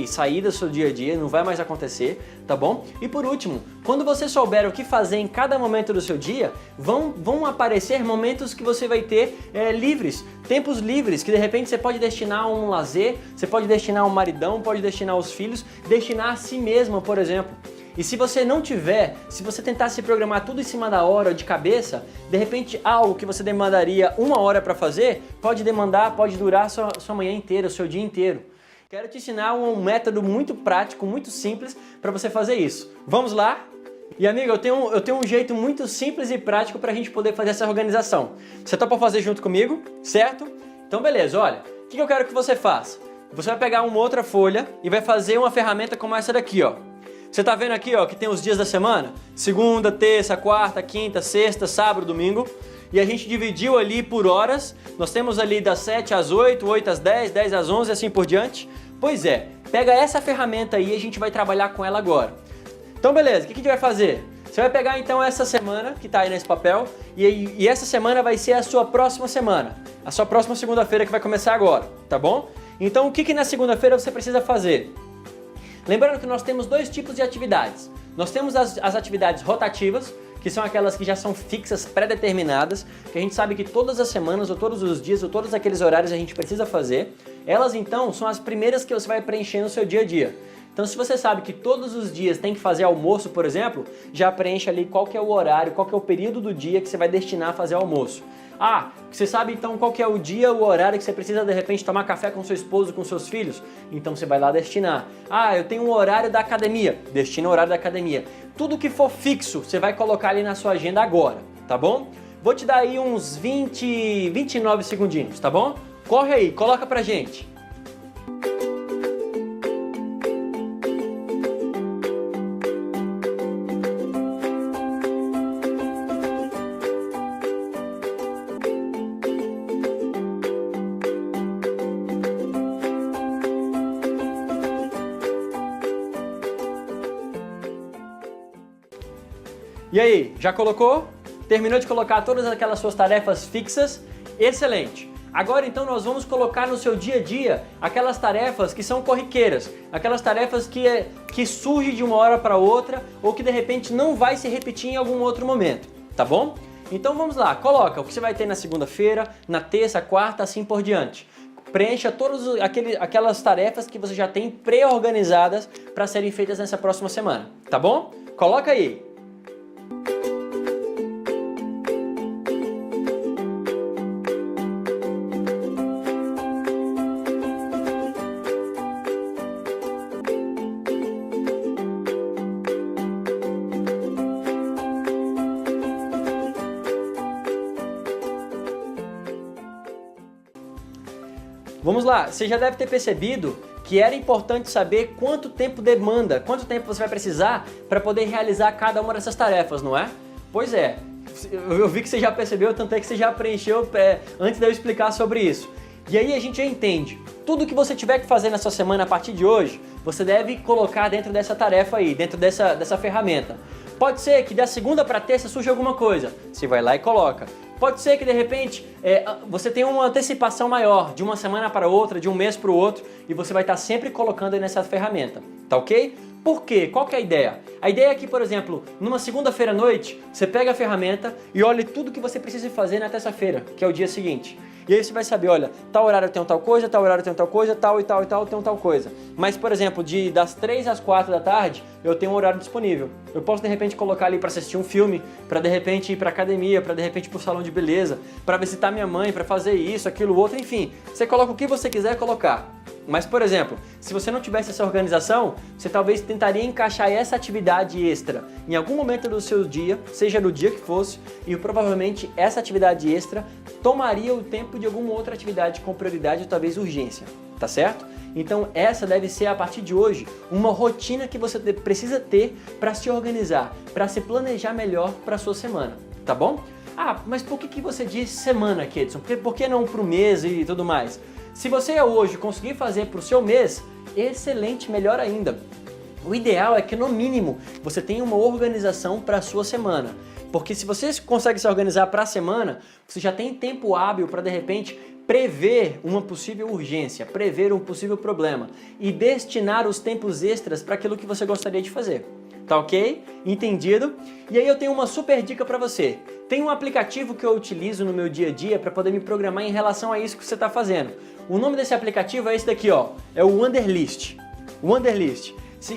sair do seu dia a dia, não vai mais acontecer, tá bom? E por último, quando você souber o que fazer em cada momento do seu dia, vão aparecer momentos que você vai ter livres, tempos livres, que de repente você pode destinar a um lazer, você pode destinar a um maridão, pode destinar aos filhos, destinar a si mesma, por exemplo. E se você não tiver, se você tentar se programar tudo em cima da hora, de cabeça, de repente algo que você demandaria 1 hora para fazer, pode durar sua manhã inteira, o seu dia inteiro. Quero te ensinar um método muito prático, muito simples para você fazer isso. Vamos lá? E amigo, eu tenho um jeito muito simples e prático para a gente poder fazer essa organização. Você topa fazer junto comigo, certo? Então beleza, olha, o que eu quero que você faça? Você vai pegar uma outra folha e vai fazer uma ferramenta como essa daqui, ó. Você tá vendo aqui, ó, que tem os dias da semana? Segunda, terça, quarta, quinta, sexta, sábado, domingo. E a gente dividiu ali por horas. Nós temos ali das 7 às 8, 8 às 10, 10 às 11 e assim por diante. Pois é, pega essa ferramenta aí e a gente vai trabalhar com ela agora. Então beleza, o que a gente vai fazer? Você vai pegar então essa semana, que tá aí nesse papel, e essa semana vai ser a sua próxima semana. A sua próxima segunda-feira que vai começar agora, tá bom? Então o que na segunda-feira você precisa fazer? Lembrando que nós temos 2 tipos de atividades. Nós temos as atividades rotativas, que são aquelas que já são fixas, pré-determinadas, que a gente sabe que todas as semanas, ou todos os dias, ou todos aqueles horários a gente precisa fazer. Elas então são as primeiras que você vai preencher no seu dia a dia. Então se você sabe que todos os dias tem que fazer almoço, por exemplo, já preenche ali qual que é o horário, qual que é o período do dia que você vai destinar a fazer almoço. Ah, você sabe então qual que é o dia, o horário que você precisa de repente tomar café com seu esposo, com seus filhos? Então você vai lá destinar. Ah, eu tenho um horário da academia, destina o horário da academia. Tudo que for fixo, você vai colocar ali na sua agenda agora, tá bom? Vou te dar aí uns 29 segundinhos, tá bom? Corre aí, coloca pra gente. E aí, já colocou? Terminou de colocar todas aquelas suas tarefas fixas? Excelente! Agora então nós vamos colocar no seu dia a dia aquelas tarefas que são corriqueiras, aquelas tarefas que surgem de uma hora para outra ou que de repente não vai se repetir em algum outro momento, tá bom? Então vamos lá, coloca o que você vai ter na segunda-feira, na terça, quarta, assim por diante. Preencha todas aquelas tarefas que você já tem pré-organizadas para serem feitas nessa próxima semana, tá bom? Coloca aí! Vamos lá, você já deve ter percebido que era importante saber quanto tempo demanda, quanto tempo você vai precisar para poder realizar cada uma dessas tarefas, não é? Pois é, eu vi que você já percebeu, tanto é que você já preencheu antes de eu explicar sobre isso. E aí a gente já entende, tudo que você tiver que fazer na sua semana a partir de hoje, você deve colocar dentro dessa tarefa aí, dentro dessa ferramenta. Pode ser que da segunda para terça surja alguma coisa, você vai lá e coloca. Pode ser que de repente você tenha uma antecipação maior de uma semana para outra, de um mês para o outro, e você vai estar sempre colocando aí nessa ferramenta, tá ok? Por quê? Qual que é a ideia? A ideia é que, por exemplo, numa segunda-feira à noite, você pega a ferramenta e olha tudo que você precisa fazer na terça-feira, que é o dia seguinte. E aí você vai saber, olha, tal horário eu tenho tal coisa, tal horário eu tenho tal coisa, tal e tal e tal eu tenho tal coisa. Mas, por exemplo, das 3 às 4 da tarde, eu tenho um horário disponível. Eu posso, de repente, colocar ali para assistir um filme, para, de repente, ir para academia, para, de repente, ir para o salão de beleza, para visitar minha mãe, para fazer isso, aquilo, outro, enfim. Você coloca o que você quiser colocar. Mas, por exemplo, se você não tivesse essa organização, você talvez tentaria encaixar essa atividade extra em algum momento do seu dia, seja no dia que fosse, e provavelmente essa atividade extra tomaria o tempo de alguma outra atividade com prioridade ou talvez urgência, tá certo? Então essa deve ser, a partir de hoje, uma rotina que você precisa ter para se organizar, para se planejar melhor para a sua semana, tá bom? Ah, mas por que você diz semana, Kedson? Por que não para o mês e tudo mais? Se você hoje conseguir fazer para o seu mês, excelente, melhor ainda. O ideal é que, no mínimo, você tenha uma organização para a sua semana. Porque se você consegue se organizar para a semana, você já tem tempo hábil para, de repente, prever uma possível urgência, prever um possível problema e destinar os tempos extras para aquilo que você gostaria de fazer. Tá ok? Entendido? E aí eu tenho uma super dica para você. Tem um aplicativo que eu utilizo no meu dia a dia para poder me programar em relação a isso que você está fazendo. O nome desse aplicativo é esse daqui, ó. É o Wunderlist. Wunderlist.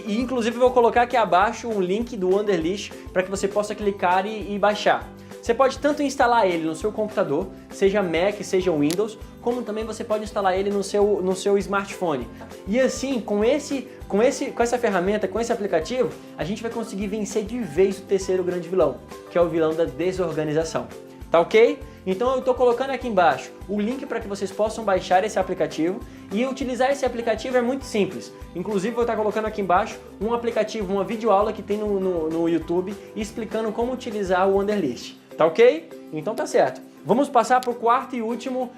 E inclusive eu vou colocar aqui abaixo um link do Wunderlist para que você possa clicar e baixar. Você pode tanto instalar ele no seu computador, seja Mac, seja Windows, como também você pode instalar ele no seu smartphone. E assim, com essa ferramenta, com esse aplicativo, a gente vai conseguir vencer de vez o terceiro grande vilão, que é o vilão da desorganização. Tá ok? Então eu estou colocando aqui embaixo o link para que vocês possam baixar esse aplicativo, e utilizar esse aplicativo é muito simples. Inclusive vou estar colocando aqui embaixo um aplicativo, uma videoaula que tem no YouTube explicando como utilizar o Wunderlist. Tá ok? Então tá certo. Vamos passar para o quarto e último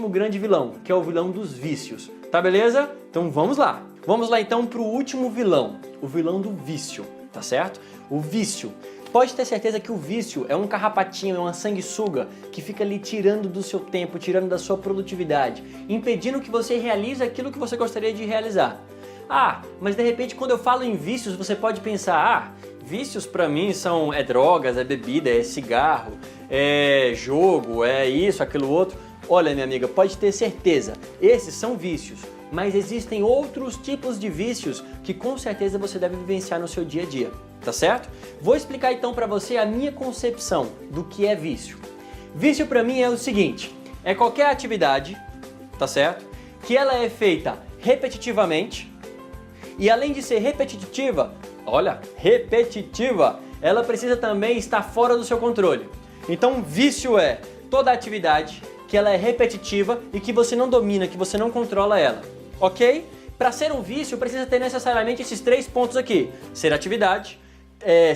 grande vilão, que é o vilão dos vícios. Tá beleza? Então vamos lá. Vamos lá então para o último vilão, o vilão do vício, tá certo? O vício. Pode ter certeza que o vício é um carrapatinho, é uma sanguessuga que fica ali tirando do seu tempo, tirando da sua produtividade, impedindo que você realize aquilo que você gostaria de realizar. Ah, mas de repente quando eu falo em vícios, você pode pensar, vícios pra mim é drogas, é bebida, é cigarro, é jogo, é isso, aquilo outro. Olha, minha amiga, pode ter certeza, esses são vícios, mas existem outros tipos de vícios que com certeza você deve vivenciar no seu dia a dia, tá certo? Vou explicar então pra você a minha concepção do que é vício. Vício pra mim é o seguinte, é qualquer atividade, tá certo? Que ela é feita repetitivamente, e além de ser repetitiva, ela precisa também estar fora do seu controle. Então, vício é toda atividade que ela é repetitiva e que você não domina, que você não controla ela, ok? Para ser um vício, precisa ter necessariamente esses 3 pontos aqui: ser atividade,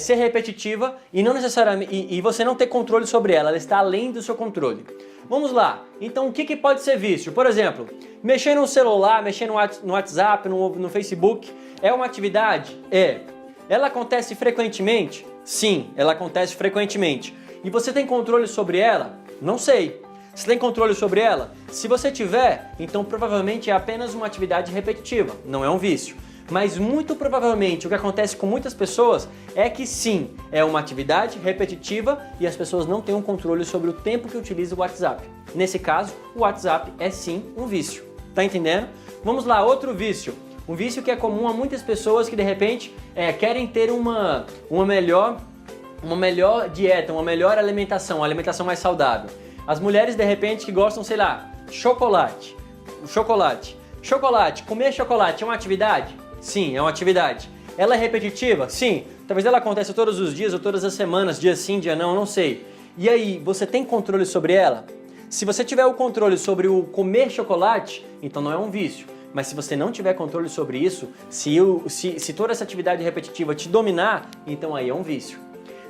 ser repetitiva e não necessariamente e você não ter controle sobre ela, ela está além do seu controle. Vamos lá, então o que pode ser vício? Por exemplo, mexer no celular, mexer no WhatsApp, no Facebook, é uma atividade? É. ela acontece frequentemente? Sim, ela acontece frequentemente. E você tem controle sobre ela? Não sei. Você tem controle sobre ela? Se você tiver, então provavelmente é apenas uma atividade repetitiva, não é um vício. Mas muito provavelmente o que acontece com muitas pessoas é que sim, é uma atividade repetitiva e as pessoas não têm um controle sobre o tempo que utiliza o WhatsApp. Nesse caso, o WhatsApp é sim um vício. Tá entendendo? Vamos lá, outro vício. Um vício que é comum a muitas pessoas que de repente querem ter uma melhor dieta, uma melhor alimentação, uma alimentação mais saudável. As mulheres de repente que gostam, sei lá, chocolate. Comer chocolate é uma atividade? Sim, é uma atividade. Ela é repetitiva? Sim. Talvez ela aconteça todos os dias ou todas as semanas, dia sim, dia não sei. E aí, você tem controle sobre ela? Se você tiver o controle sobre o comer chocolate, então não é um vício. Mas se você não tiver controle sobre isso, se toda essa atividade repetitiva te dominar, então aí é um vício.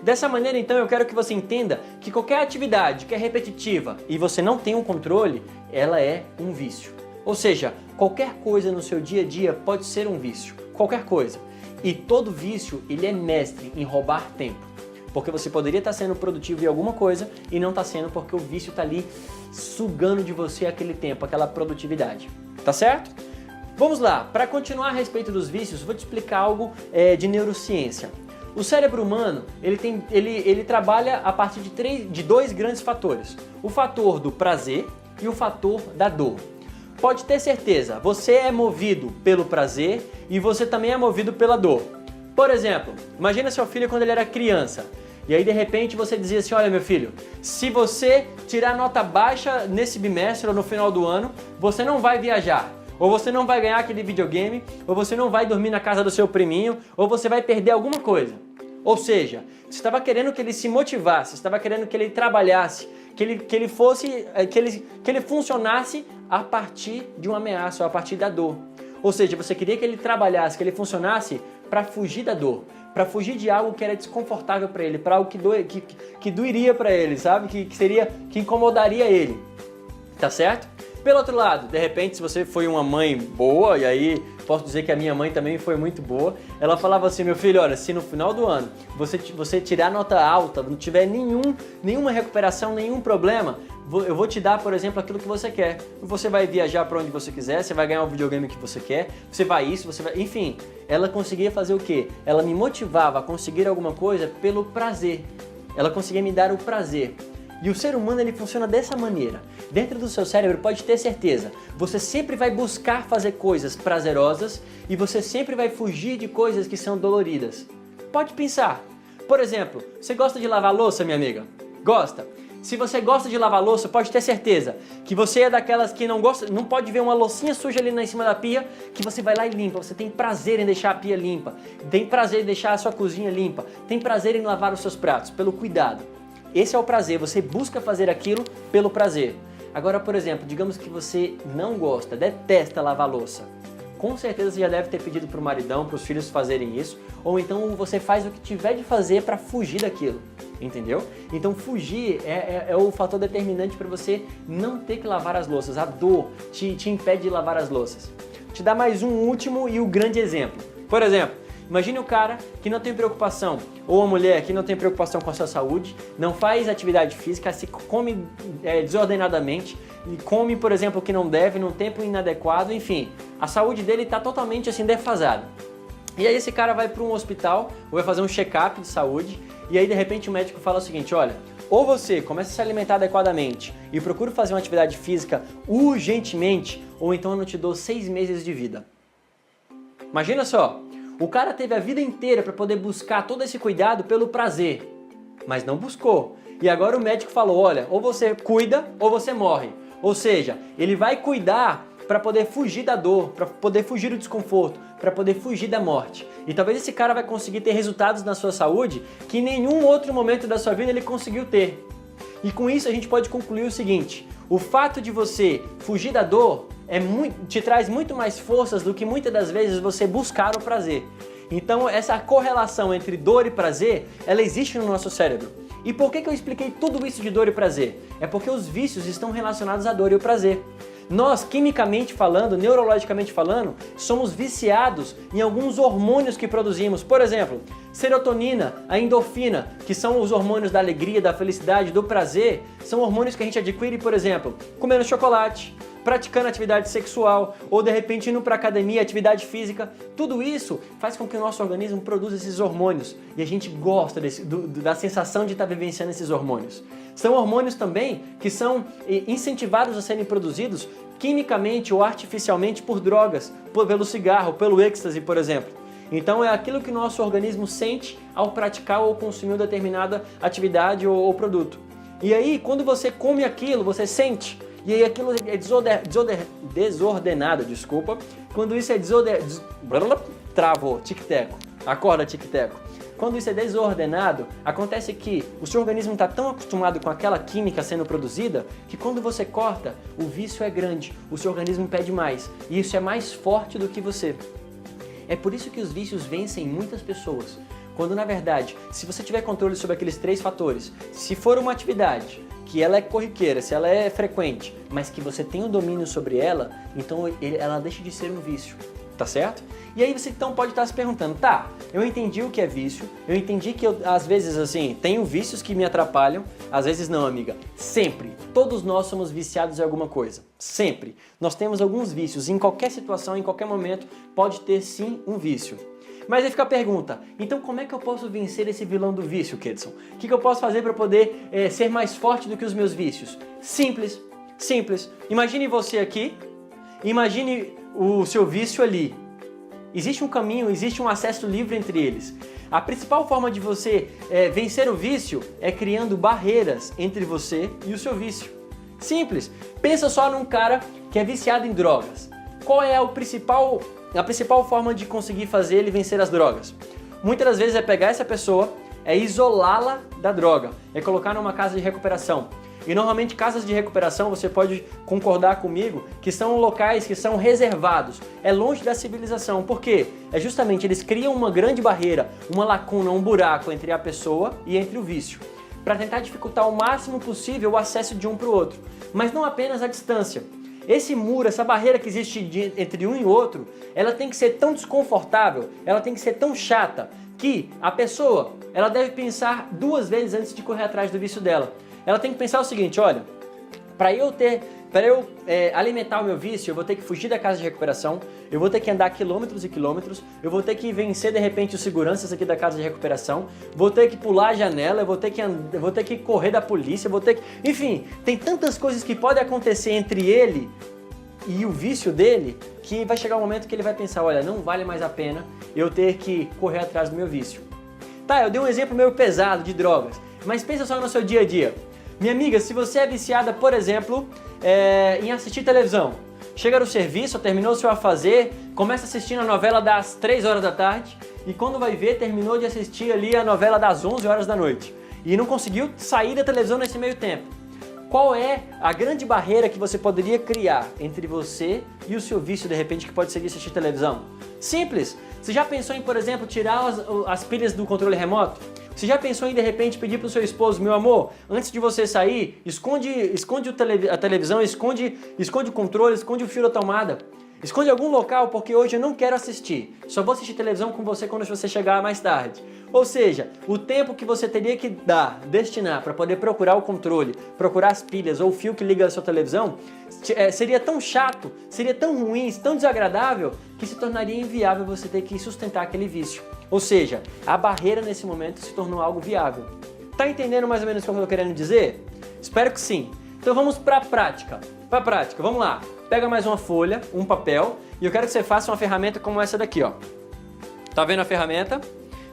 Dessa maneira, então, eu quero que você entenda que qualquer atividade que é repetitiva e você não tem um controle, ela é um vício. Ou seja, qualquer coisa no seu dia a dia pode ser um vício. Qualquer coisa. E todo vício, ele é mestre em roubar tempo. Porque você poderia estar sendo produtivo em alguma coisa e não está sendo porque o vício está ali sugando de você aquele tempo, aquela produtividade. Tá certo? Vamos lá. Para continuar a respeito dos vícios, vou te explicar algo de neurociência. O cérebro humano, ele trabalha a partir de dois grandes fatores. O fator do prazer e o fator da dor. Pode ter certeza, você é movido pelo prazer e você também é movido pela dor. Por exemplo, imagina seu filho quando ele era criança. E aí de repente você dizia assim, olha meu filho, se você tirar nota baixa nesse bimestre ou no final do ano, você não vai viajar. Ou você não vai ganhar aquele videogame, ou você não vai dormir na casa do seu priminho, ou você vai perder alguma coisa. Ou seja, você estava querendo que ele se motivasse, você estava querendo que ele trabalhasse, que ele funcionasse a partir de uma ameaça, ou a partir da dor. Ou seja, você queria que ele trabalhasse, que ele funcionasse para fugir da dor, para fugir de algo que era desconfortável para ele, para algo que doeria para ele, sabe? Que incomodaria ele. Tá certo? Pelo outro lado, de repente, se você foi uma mãe boa, e aí posso dizer que a minha mãe também foi muito boa, ela falava assim, meu filho, olha, se no final do ano você tirar nota alta, não tiver nenhuma recuperação, nenhum problema, eu vou te dar, por exemplo, aquilo que você quer. Você vai viajar para onde você quiser, você vai ganhar o videogame que você quer, você vai isso, você vai... Enfim, ela conseguia fazer o quê? Ela me motivava a conseguir alguma coisa pelo prazer. Ela conseguia me dar o prazer. E o ser humano, ele funciona dessa maneira. Dentro do seu cérebro, pode ter certeza, você sempre vai buscar fazer coisas prazerosas e você sempre vai fugir de coisas que são doloridas. Pode pensar. Por exemplo, você gosta de lavar louça, minha amiga? Gosta? Se você gosta de lavar louça, pode ter certeza que você é daquelas que não pode ver uma loucinha suja ali em cima da pia, que você vai lá e limpa. Você tem prazer em deixar a pia limpa, tem prazer em deixar a sua cozinha limpa, tem prazer em lavar os seus pratos, pelo cuidado. Esse é o prazer, você busca fazer aquilo pelo prazer. Agora, por exemplo, digamos que você não gosta, detesta lavar louça. Com certeza você já deve ter pedido para o maridão, para os filhos fazerem isso, ou então você faz o que tiver de fazer para fugir daquilo, entendeu? Então fugir é o fator determinante para você não ter que lavar as louças. A dor te impede de lavar as louças. Vou te dar mais um último e o grande exemplo. Por exemplo, imagine o cara que não tem preocupação, ou a mulher que não tem preocupação com a sua saúde, não faz atividade física, se come desordenadamente, e come, por exemplo, o que não deve, num tempo inadequado, enfim, a saúde dele está totalmente assim defasada. E aí esse cara vai para um hospital, ou vai fazer um check-up de saúde, e aí de repente o médico fala o seguinte, olha, ou você começa a se alimentar adequadamente e procura fazer uma atividade física urgentemente, ou então eu não te dou 6 meses de vida. Imagina só, o cara teve a vida inteira para poder buscar todo esse cuidado pelo prazer, mas não buscou. E agora o médico falou, olha, ou você cuida ou você morre. Ou seja, ele vai cuidar para poder fugir da dor, para poder fugir do desconforto, para poder fugir da morte. E talvez esse cara vai conseguir ter resultados na sua saúde que em nenhum outro momento da sua vida ele conseguiu ter. E com isso a gente pode concluir o seguinte, o fato de você fugir da dor te traz muito mais forças do que muitas das vezes você buscar o prazer. Então essa correlação entre dor e prazer, ela existe no nosso cérebro. E por que eu expliquei tudo isso de dor e prazer? É porque os vícios estão relacionados à dor e ao prazer. Nós, quimicamente falando, neurologicamente falando, somos viciados em alguns hormônios que produzimos. Por exemplo, serotonina, a endorfina, que são os hormônios da alegria, da felicidade, do prazer, são hormônios que a gente adquire, por exemplo, comendo chocolate, praticando atividade sexual ou de repente indo para academia, atividade física. Tudo isso faz com que o nosso organismo produza esses hormônios e a gente gosta da sensação de estar vivenciando esses hormônios. São hormônios também que são incentivados a serem produzidos quimicamente ou artificialmente por drogas, pelo cigarro, pelo êxtase, por exemplo. Então é aquilo que o nosso organismo sente ao praticar ou consumir uma determinada atividade ou produto. E aí, quando você come aquilo, você sente. E aí aquilo é desordenado, desculpa. Quando isso é travou, tic-teco. Acorda, tic-teco. Quando isso é desordenado, acontece que o seu organismo está tão acostumado com aquela química sendo produzida que quando você corta, o vício é grande, o seu organismo pede mais. E isso é mais forte do que você. É por isso que os vícios vencem muitas pessoas. Quando na verdade, se você tiver controle sobre aqueles 3 fatores, se for uma atividade que ela é corriqueira, se ela é frequente, mas que você tem o domínio sobre ela, então ela deixa de ser um vício, tá certo? E aí você então pode estar se perguntando, tá, eu entendi o que é vício, eu entendi que eu, às vezes assim, tenho vícios que me atrapalham, às vezes não, amiga, sempre, todos nós somos viciados em alguma coisa, sempre. Nós temos alguns vícios, em qualquer situação, em qualquer momento, pode ter sim um vício. Mas aí fica a pergunta, então como é que eu posso vencer esse vilão do vício, Kedson? O que eu posso fazer para poder ser mais forte do que os meus vícios? Simples, simples. Imagine você aqui, imagine o seu vício ali. Existe um caminho, existe um acesso livre entre eles. A principal forma de você vencer o vício é criando barreiras entre você e o seu vício. Simples. Pensa só num cara que é viciado em drogas. Qual é a principal forma de conseguir fazer ele vencer as drogas? Muitas das vezes é pegar essa pessoa, é isolá-la da droga, é colocar numa casa de recuperação. E normalmente casas de recuperação, você pode concordar comigo, que são locais que são reservados, é longe da civilização. Por quê? É justamente eles criam uma grande barreira, uma lacuna, um buraco entre a pessoa e entre o vício, para tentar dificultar o máximo possível o acesso de um para o outro. Mas não apenas a distância. Esse muro, essa barreira que existe entre um e outro, ela tem que ser tão desconfortável, ela tem que ser tão chata, que a pessoa, ela deve pensar 2 vezes antes de correr atrás do vício dela. Ela tem que pensar o seguinte, olha, para eu alimentar o meu vício, eu vou ter que fugir da casa de recuperação, eu vou ter que andar quilômetros e quilômetros, eu vou ter que vencer de repente os seguranças aqui da casa de recuperação, vou ter que pular a janela, eu vou ter que correr da polícia, enfim, tem tantas coisas que podem acontecer entre ele e o vício dele, que vai chegar um momento que ele vai pensar, olha, não vale mais a pena eu ter que correr atrás do meu vício. Tá, eu dei um exemplo meio pesado de drogas, mas pensa só no seu dia a dia. Minha amiga, se você é viciada, por exemplo, em assistir televisão, chega no serviço, terminou seu afazer, começa assistindo a novela das 3 horas da tarde e quando vai ver, terminou de assistir ali a novela das 11 horas da noite e não conseguiu sair da televisão nesse meio tempo. Qual é a grande barreira que você poderia criar entre você e o seu vício, de repente, que pode ser de assistir televisão? Simples! Você já pensou em, por exemplo, tirar as pilhas do controle remoto? Você já pensou em, de repente, pedir para o seu esposo, meu amor, antes de você sair, esconde a televisão, esconde o controle, esconde o fio da tomada, esconde algum local porque hoje eu não quero assistir, só vou assistir televisão com você quando você chegar mais tarde. Ou seja, o tempo que você teria que destinar para poder procurar o controle, procurar as pilhas ou o fio que liga a sua televisão, seria tão chato, seria tão ruim, tão desagradável, que se tornaria inviável você ter que sustentar aquele vício. Ou seja, a barreira nesse momento se tornou algo viável. Tá entendendo mais ou menos o que eu estou querendo dizer? Espero que sim. Então vamos para a prática. Para a prática, vamos lá. Pega mais uma folha, um papel, e eu quero que você faça uma ferramenta como essa daqui, ó. Tá vendo a ferramenta?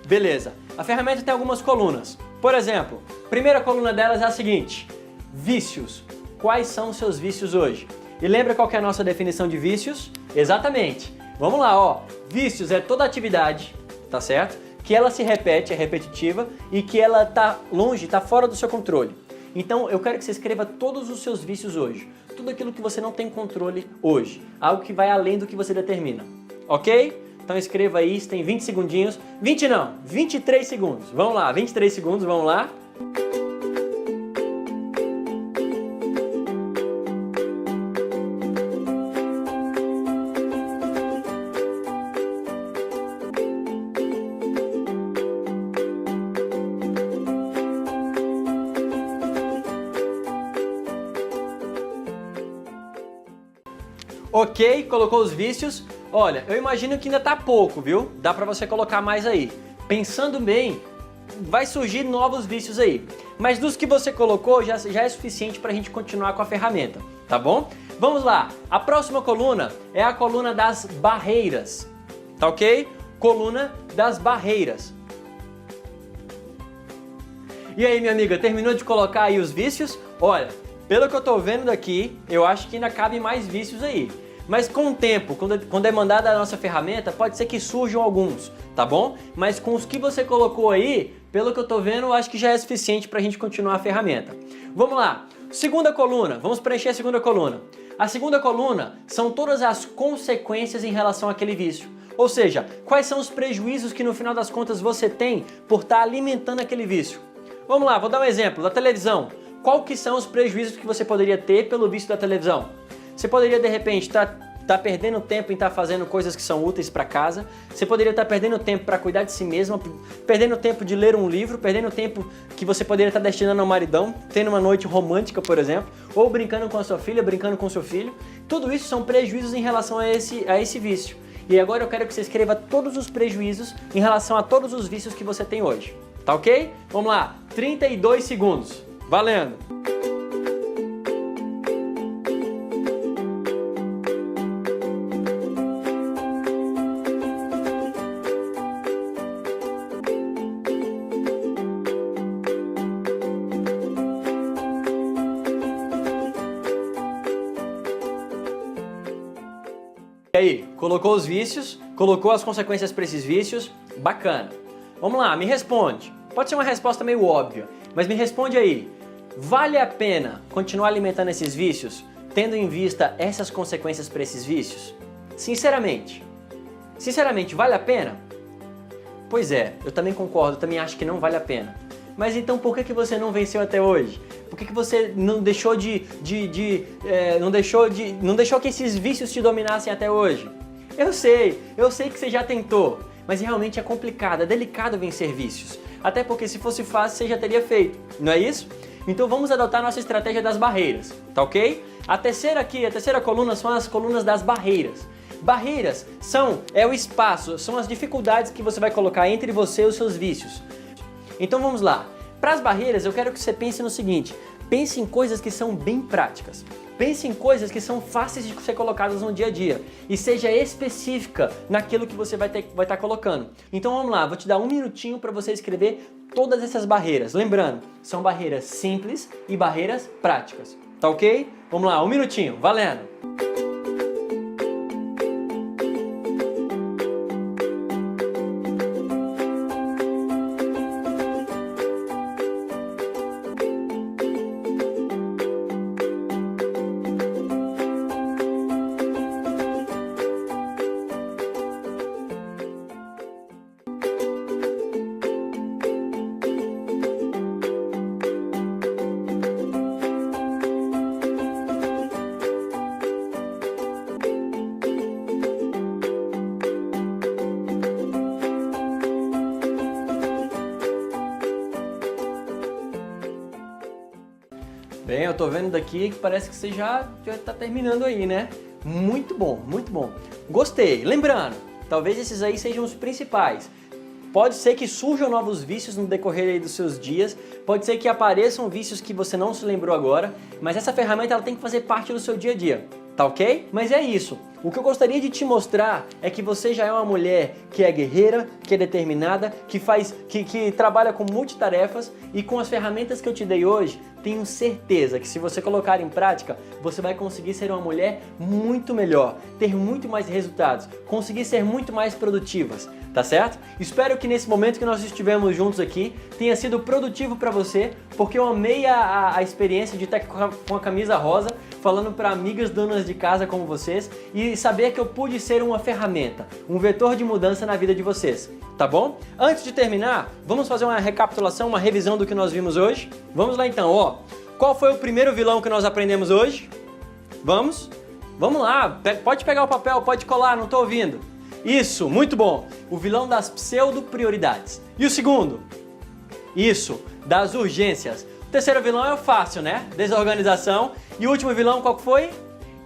Beleza. A ferramenta tem algumas colunas. Por exemplo, a primeira coluna delas é a seguinte: vícios. Quais são os seus vícios hoje? E lembra qual que é a nossa definição de vícios? Exatamente. Vamos lá, ó. Vícios é toda atividade, tá certo? Que ela se repete, é repetitiva e que ela tá longe, tá fora do seu controle. Então eu quero que você escreva todos os seus vícios hoje. Tudo aquilo que você não tem controle hoje. Algo que vai além do que você determina. Ok? Então escreva aí, você tem 20 segundinhos. 20 não, 23 segundos. Vamos lá, 23 segundos, vamos lá. Ok, colocou os vícios. Olha, eu imagino que ainda tá pouco, viu? Dá pra você colocar mais aí. Pensando bem, vai surgir novos vícios aí. Mas dos que você colocou já é suficiente pra gente continuar com a ferramenta, tá bom? Vamos lá, a próxima coluna é a coluna das barreiras, tá ok? Coluna das barreiras. E aí, minha amiga, terminou de colocar aí os vícios? Olha, pelo que eu tô vendo daqui, eu acho que ainda cabem mais vícios aí. Mas com o tempo, com demandar da nossa ferramenta, pode ser que surjam alguns, tá bom? Mas com os que você colocou aí, pelo que eu tô vendo, eu acho que já é suficiente pra gente continuar a ferramenta. Vamos lá, segunda coluna, vamos preencher a segunda coluna. A segunda coluna são todas as consequências em relação àquele vício. Ou seja, quais são os prejuízos que no final das contas você tem por estar alimentando aquele vício. Vamos lá, vou dar um exemplo, da televisão. Qual que são os prejuízos que você poderia ter pelo vício da televisão? Você poderia de repente estar perdendo tempo em estar fazendo coisas que são úteis para casa. Você poderia estar perdendo tempo para cuidar de si mesmo, perdendo tempo de ler um livro, perdendo tempo que você poderia estar destinando ao maridão, tendo uma noite romântica, por exemplo, ou brincando com a sua filha, brincando com o seu filho. Tudo isso são prejuízos em relação a esse vício. E agora eu quero que você escreva todos os prejuízos em relação a todos os vícios que você tem hoje. Tá ok? Vamos lá, 32 segundos. Valendo! E aí, colocou os vícios, colocou as consequências para esses vícios, bacana. Vamos lá, me responde. Pode ser uma resposta meio óbvia, mas me responde aí. Vale a pena continuar alimentando esses vícios, tendo em vista essas consequências para esses vícios? Sinceramente. Sinceramente, vale a pena? Pois é, eu também concordo, também acho que não vale a pena. Mas então por que você não venceu até hoje? Por que você não deixou não deixou que esses vícios te dominassem até hoje? Eu sei que você já tentou, mas realmente é complicado, é delicado vencer vícios. Até porque se fosse fácil você já teria feito, não é isso? Então vamos adotar nossa estratégia das barreiras, tá ok? A terceira coluna são as colunas das barreiras. Barreiras é o espaço, são as dificuldades que você vai colocar entre você e os seus vícios. Então vamos lá. Para as barreiras eu quero que você pense no seguinte, pense em coisas que são bem práticas. Pense em coisas que são fáceis de ser colocadas no dia a dia e seja específica naquilo que você vai estar colocando. Então vamos lá, vou te dar um minutinho para você escrever todas essas barreiras. Lembrando, são barreiras simples e barreiras práticas, tá ok? Vamos lá, um minutinho, valendo! Bem, eu tô vendo daqui que parece que você já tá terminando aí, né? Muito bom, muito bom. Gostei. Lembrando, talvez esses aí sejam os principais. Pode ser que surjam novos vícios no decorrer aí dos seus dias, pode ser que apareçam vícios que você não se lembrou agora, mas essa ferramenta ela tem que fazer parte do seu dia a dia, tá ok? Mas é isso. O que eu gostaria de te mostrar é que você já é uma mulher que é guerreira, que é determinada, que trabalha com multitarefas e com as ferramentas que eu te dei hoje, tenho certeza que se você colocar em prática, você vai conseguir ser uma mulher muito melhor, ter muito mais resultados, conseguir ser muito mais produtivas, tá certo? Espero que nesse momento que nós estivemos juntos aqui tenha sido produtivo para você, porque eu amei a experiência de estar com a camisa rosa, falando para amigas donas de casa como vocês e saber que eu pude ser uma ferramenta, um vetor de mudança na vida de vocês, tá bom? Antes de terminar, vamos fazer uma recapitulação, uma revisão do que nós vimos hoje? Vamos lá então, ó. Qual foi o primeiro vilão que nós aprendemos hoje? Vamos? Vamos lá, pode pegar o papel, pode colar, não tô ouvindo. Isso, muito bom. O vilão das pseudo-prioridades. E o segundo? Isso, das urgências. O terceiro vilão é o fácil, né? Desorganização. E o último vilão qual foi?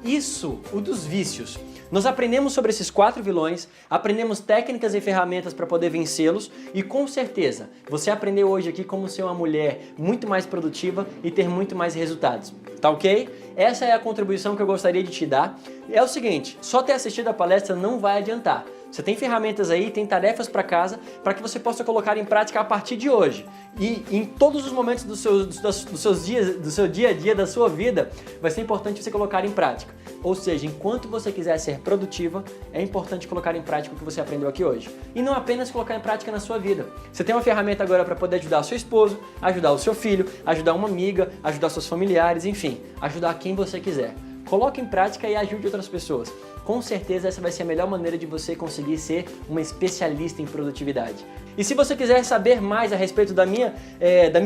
isso, o dos vícios. Nós aprendemos sobre esses 4 vilões, aprendemos técnicas e ferramentas para poder vencê-los e com certeza você aprendeu hoje aqui como ser uma mulher muito mais produtiva e ter muito mais resultados, tá ok? Essa é a contribuição que eu gostaria de te dar. É o seguinte, só ter assistido a palestra não vai adiantar. Você tem ferramentas aí, tem tarefas para casa para que você possa colocar em prática a partir de hoje. E em todos os momentos do seu dia a dia, da sua vida, vai ser importante você colocar em prática. Ou seja, enquanto você quiser ser produtiva, é importante colocar em prática o que você aprendeu aqui hoje. E não apenas colocar em prática na sua vida. Você tem uma ferramenta agora para poder ajudar o seu esposo, ajudar o seu filho, ajudar uma amiga, ajudar seus familiares, enfim, ajudar quem você quiser. Coloque em prática e ajude outras pessoas. Com certeza essa vai ser a melhor maneira de você conseguir ser uma especialista em produtividade. E se você quiser saber mais a respeito da minha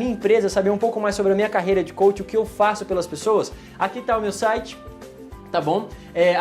empresa, saber um pouco mais sobre a minha carreira de coach, o que eu faço pelas pessoas, aqui está o meu site, tá bom?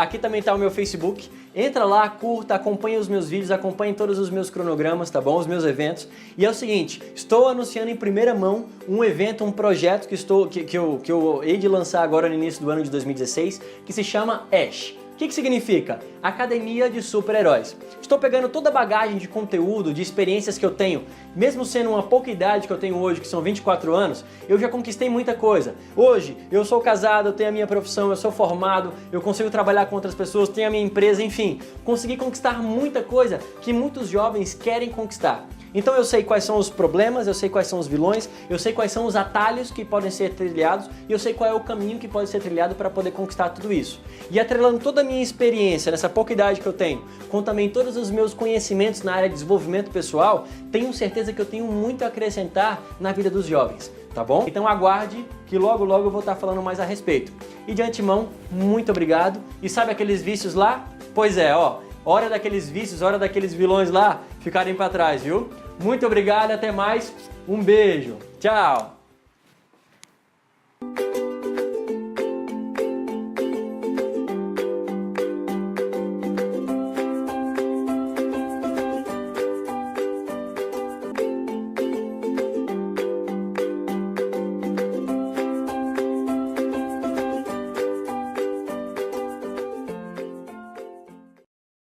Aqui também está o meu Facebook. Entra lá, curta, acompanhe os meus vídeos, acompanhe todos os meus cronogramas, tá bom? Os meus eventos. E é o seguinte, estou anunciando em primeira mão um evento, um projeto que eu hei de lançar agora no início do ano de 2016, que se chama ASH. O que significa? Academia de Super-Heróis. Estou pegando toda a bagagem de conteúdo, de experiências que eu tenho, mesmo sendo uma pouca idade que eu tenho hoje, que são 24 anos, eu já conquistei muita coisa. Hoje, eu sou casado, eu tenho a minha profissão, eu sou formado, eu consigo trabalhar com outras pessoas, tenho a minha empresa, enfim. Consegui conquistar muita coisa que muitos jovens querem conquistar. Então eu sei quais são os problemas, eu sei quais são os vilões, eu sei quais são os atalhos que podem ser trilhados e eu sei qual é o caminho que pode ser trilhado para poder conquistar tudo isso. E atrelando toda a minha experiência nessa pouca idade que eu tenho, com também todos os meus conhecimentos na área de desenvolvimento pessoal, tenho certeza que eu tenho muito a acrescentar na vida dos jovens, tá bom? Então aguarde que logo logo eu vou estar falando mais a respeito. E de antemão, muito obrigado. E sabe aqueles vícios lá? Pois é, ó. Hora daqueles vícios, hora daqueles vilões lá ficarem para trás, viu? Muito obrigado, até mais, um beijo, tchau!